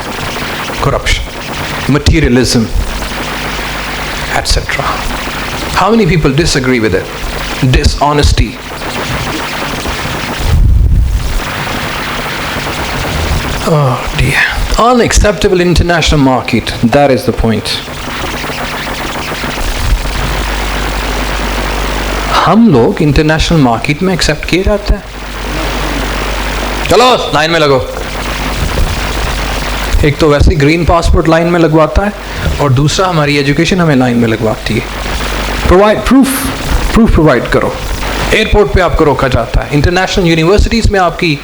Corruption, materialism, etcetera. How many people disagree with it? Dishonesty. Oh dear. Unacceptable international market. That is the point. ہم لوگ انٹرنیشنل مارکیٹ میں ایکسیپٹ کیے جاتے ہیں. چلو لائن میں لگو. ایک تو ویسے گرین پاسپورٹ لائن میں لگواتا ہے, اور دوسرا ہماری ایجوکیشن ہمیں لائن میں لگواتی ہے. پرووائڈ پروف پرووائڈ کرو. ایئرپورٹ پہ آپ کو روکا جاتا ہے. انٹرنیشنل یونیورسٹیز میں آپ کی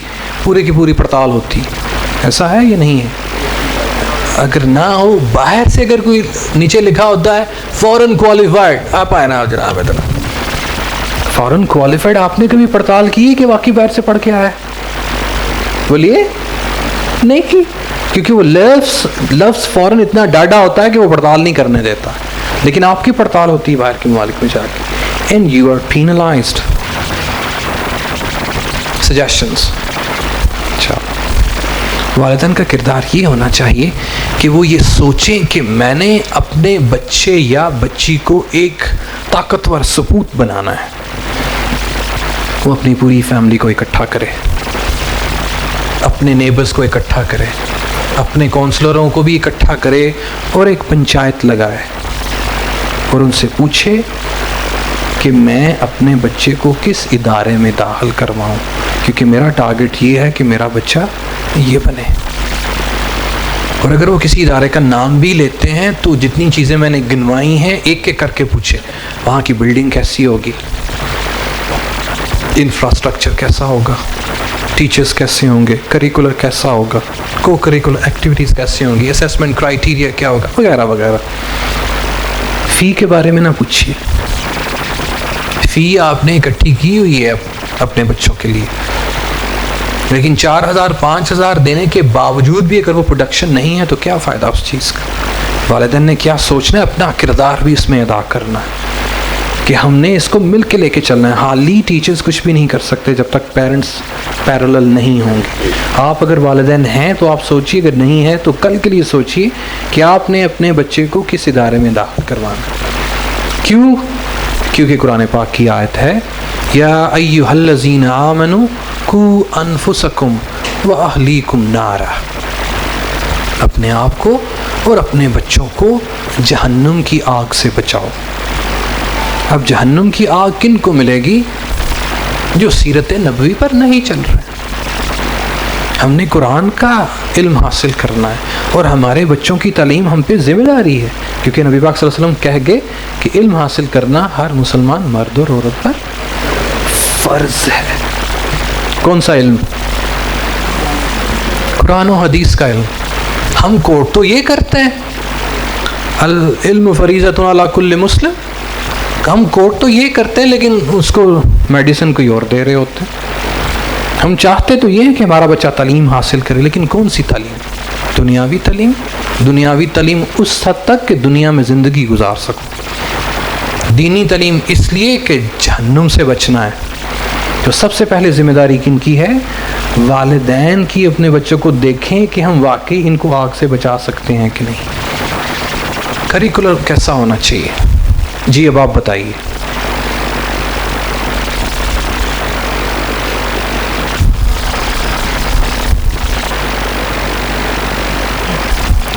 پوری پڑتال ہوتی ہے. ایسا ہے یا نہیں ہے؟ اگر نہ ہو, باہر سے اگر کوئی نیچے لکھا ہوتا ہے فورن کوالیفائڈ, آپ آئے نا جناب ادھر. فورن کوالیفائڈ آپ نے کبھی پڑتال کی کہ واقعی باہر سے پڑھ کے آیا ہے؟ بولیے, نہیں کی. کیونکہ وہ لفظ فورن اتنا ڈاڈا ہوتا ہے کہ وہ پڑتال نہیں کرنے دیتا. لیکن آپ کی پڑتال ہوتی ہے باہر کے ممالک میں جا کے. And you are penalized. Suggestions. اچھا, والدین کا کردار یہ ہونا چاہیے کہ وہ یہ سوچیں کہ میں نے اپنے بچے یا بچی کو ایک طاقتور سپوت بنانا ہے. وہ اپنی پوری فیملی کو اکٹھا کرے, اپنے نیبرز کو اکٹھا کرے, اپنے کونسلروں کو بھی اکٹھا کرے, اور ایک پنچایت لگائے, اور ان سے پوچھے کہ میں اپنے بچے کو کس ادارے میں داخل کرواؤں, کیونکہ میرا ٹارگٹ یہ ہے کہ میرا بچہ یہ بنے. اور اگر وہ کسی ادارے کا نام بھی لیتے ہیں تو جتنی چیزیں میں نے گنوائی ہیں ایک ایک کر کے پوچھے, وہاں کی بلڈنگ کیسی ہوگی, انفراسٹرکچر کیسا ہوگا, ٹیچرز کیسے ہوں گے, کریکولر کیسا ہوگا, کو کریکولر ایکٹیویٹیز کیسے ہوں گی, اسیسمنٹ کرائیٹیریا کیا ہوگا, وغیرہ وغیرہ. فی کے بارے میں نہ پوچھیے. فی آپ نے اکٹھی کی ہوئی ہے اپنے بچوں کے لیے, لیکن 4,000 5,000 دینے کے باوجود بھی اگر وہ پروڈکشن نہیں ہے تو کیا فائدہ اس چیز کا. والدین نے کیا سوچنا ہے, اپنا کردار بھی اس میں ادا کرنا ہے کہ ہم نے اس کو مل کے لے کے چلنا ہے. حالی ٹیچرز کچھ بھی نہیں کر سکتے جب تک پیرنٹس پیرلل نہیں ہوں گے. آپ اگر والدین ہیں تو آپ سوچیے, اگر نہیں ہے تو کل کے لیے سوچیے کہ آپ نے اپنے بچے کو کس ادارے میں داخل کروانا. کیوں؟ کیونکہ قرآن پاک کی آیت ہے, یا ایھا الذین آمنوا قوا انفسکم واہلیکم نارا. اپنے آپ کو اور اپنے بچوں کو جہنم کی آگ سے بچاؤ. اب جہنم کی آگ کن کو ملے گی؟ جو سیرت نبوی پر نہیں چل رہے. ہم نے قرآن کا علم حاصل کرنا ہے, اور ہمارے بچوں کی تعلیم ہم پہ ذمہ داری ہے, کیونکہ نبی پاک صلی اللہ علیہ وسلم کہہ گئے کہ علم حاصل کرنا ہر مسلمان مرد اور عورت پر فرض ہے. کون سا علم؟ قرآن و حدیث کا علم. ہم کوٹ تو یہ کرتے ہیں, العلم فریضۃ علی کل مسلم. ہم کوٹ تو یہ کرتے ہیں, لیکن اس کو میڈیسن کوئی اور دے رہے ہوتے ہیں. ہم چاہتے تو یہ ہے کہ ہمارا بچہ تعلیم حاصل کرے, لیکن کون سی تعلیم؟ دنیاوی تعلیم. دنیاوی تعلیم اس حد تک کہ دنیا میں زندگی گزار سکو. دینی تعلیم اس لیے کہ جہنم سے بچنا ہے. تو سب سے پہلے ذمہ داری کن کی ہے؟ والدین کی. اپنے بچوں کو دیکھیں کہ ہم واقعی ان کو آگ سے بچا سکتے ہیں کہ نہیں. کریکولر کیسا ہونا چاہیے؟ جی اب آپ بتائیے.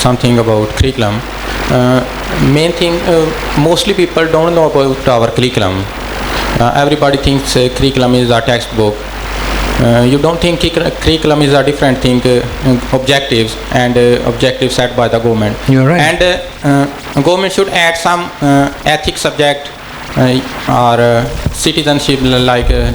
something about curriculum. Main thing, mostly people don't know about our curriculum. Everybody thinks curriculum is a textbook. You don't think curriculum is a different thing, objectives and objectives set by the government. You're right. And government should add some ethics subject or citizenship like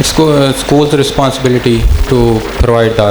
It's school's responsibility to provide the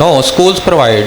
No, schools provide.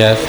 Yes.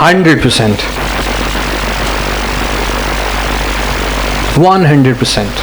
100%. 100%.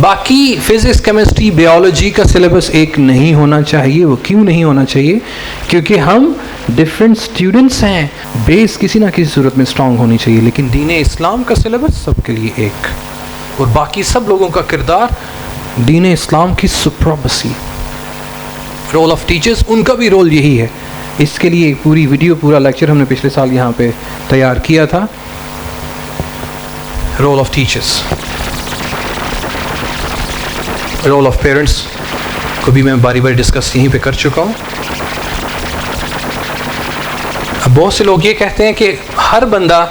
باقی physics chemistry biology کا syllabus ایک نہیں ہونا چاہیے. وہ کیوں نہیں ہونا چاہیے؟ کیونکہ ہم ڈفرینٹ اسٹوڈنٹس ہیں, بیس کسی نہ کسی صورت میں اسٹرانگ ہونی چاہیے, لیکن دین اسلام کا سلیبس سب کے لیے ایک, اور باقی سب لوگوں کا کردار دین اسلام کی سپریمیسی. رول آف ٹیچرز, ان کا بھی رول یہی ہے. اس کے لیے پوری ویڈیو, پورا لیکچر ہم نے پچھلے سال یہاں پہ تیار کیا تھا. Role of teachers, role of parents کو بھی میں باری باری ڈسکس یہیں پہ کر چکا ہوں. اب بہت سے لوگ یہ کہتے ہیں کہ ہر بندہ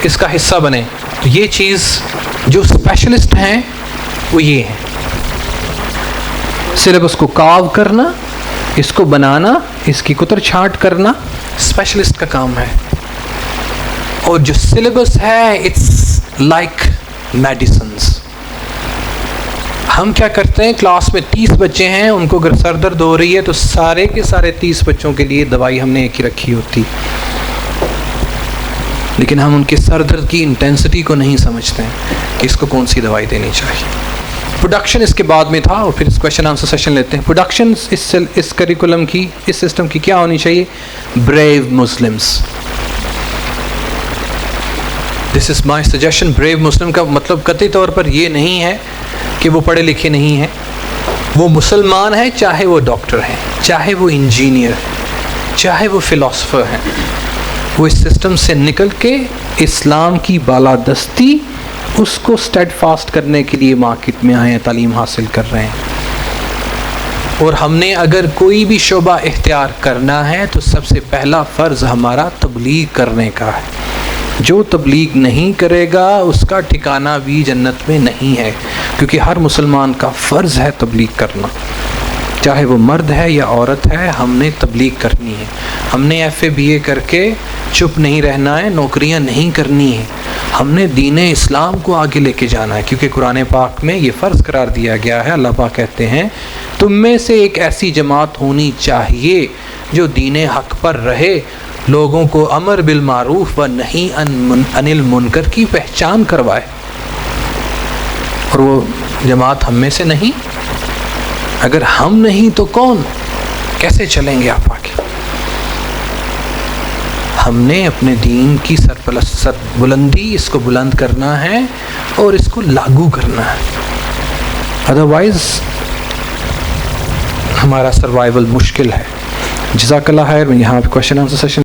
اس کا حصہ بنے, تو یہ چیز جو اسپیشلسٹ ہیں وہ یہ ہیں, سلیبس کو کاو کرنا, اس کو بنانا, اس کی کتر چھانٹ کرنا اسپیشلسٹ کا کام ہے. اور جو سلیبس ہے اٹس لائک میڈیسنس. ہم کیا کرتے ہیں, کلاس میں 30 بچے ہیں, ان کو اگر سر درد ہو رہی ہے تو سارے کے سارے 30 بچوں کے لیے دوائی ہم نے ایک ہی رکھی ہوتی, لیکن ہم ان کے سر درد کی انٹینسٹی کو نہیں سمجھتے ہیں کہ اس کو کون سی دوائی دینی چاہیے. پروڈکشن اس کے بعد میں تھا, اور پھر اس کویشچن آنسر سیشن لیتے ہیں. پروڈکشن اس کریکولم کی, اس سسٹم کی کیا ہونی چاہیے؟ Brave Muslims. This is my suggestion. Brave Muslim کا مطلب قطعی طور پر یہ نہیں ہے کہ وہ پڑھے لکھے نہیں ہیں. وہ مسلمان ہیں, چاہے وہ ڈاکٹر ہیں, چاہے وہ انجینئر, چاہے وہ فلاسفر ہیں. وہ اس سسٹم سے نکل کے اسلام کی بالادستی, اس کو اسٹیڈ فاسٹ کرنے کے لیے مارکیٹ میں آئے ہیں, تعلیم حاصل کر رہے ہیں. اور ہم نے اگر کوئی بھی شعبہ اختیار کرنا ہے تو سب سے پہلا فرض ہمارا تبلیغ کرنے کا ہے. جو تبلیغ نہیں کرے گا اس کا ٹھکانہ بھی جنت میں نہیں ہے, کیونکہ ہر مسلمان کا فرض ہے تبلیغ کرنا, چاہے وہ مرد ہے یا عورت ہے. ہم نے تبلیغ کرنی ہے. ہم نے FA BA کر کے چپ نہیں رہنا ہے, نوکریاں نہیں کرنی ہیں. ہم نے دین اسلام کو آگے لے کے جانا ہے, کیونکہ قرآن پاک میں یہ فرض قرار دیا گیا ہے. اللہ پاک کہتے ہیں تم میں سے ایک ایسی جماعت ہونی چاہیے جو دین حق پر رہے, لوگوں کو امر بالمعروف و نہی عن المنکر کی پہچان کروائے. اور وہ جماعت ہم میں سے نہیں. اگر ہم نہیں تو کون؟ کیسے چلیں گے آپ آگے؟ ہم نے اپنے دین کی سر بلندی, اس کو بلند کرنا ہے اور اس کو لاگو کرنا ہے. ادروائز ہمارا سروائیول مشکل ہے. جزاک اللہ خیر. میں یہاں پہ کویشچن آنسر سیشن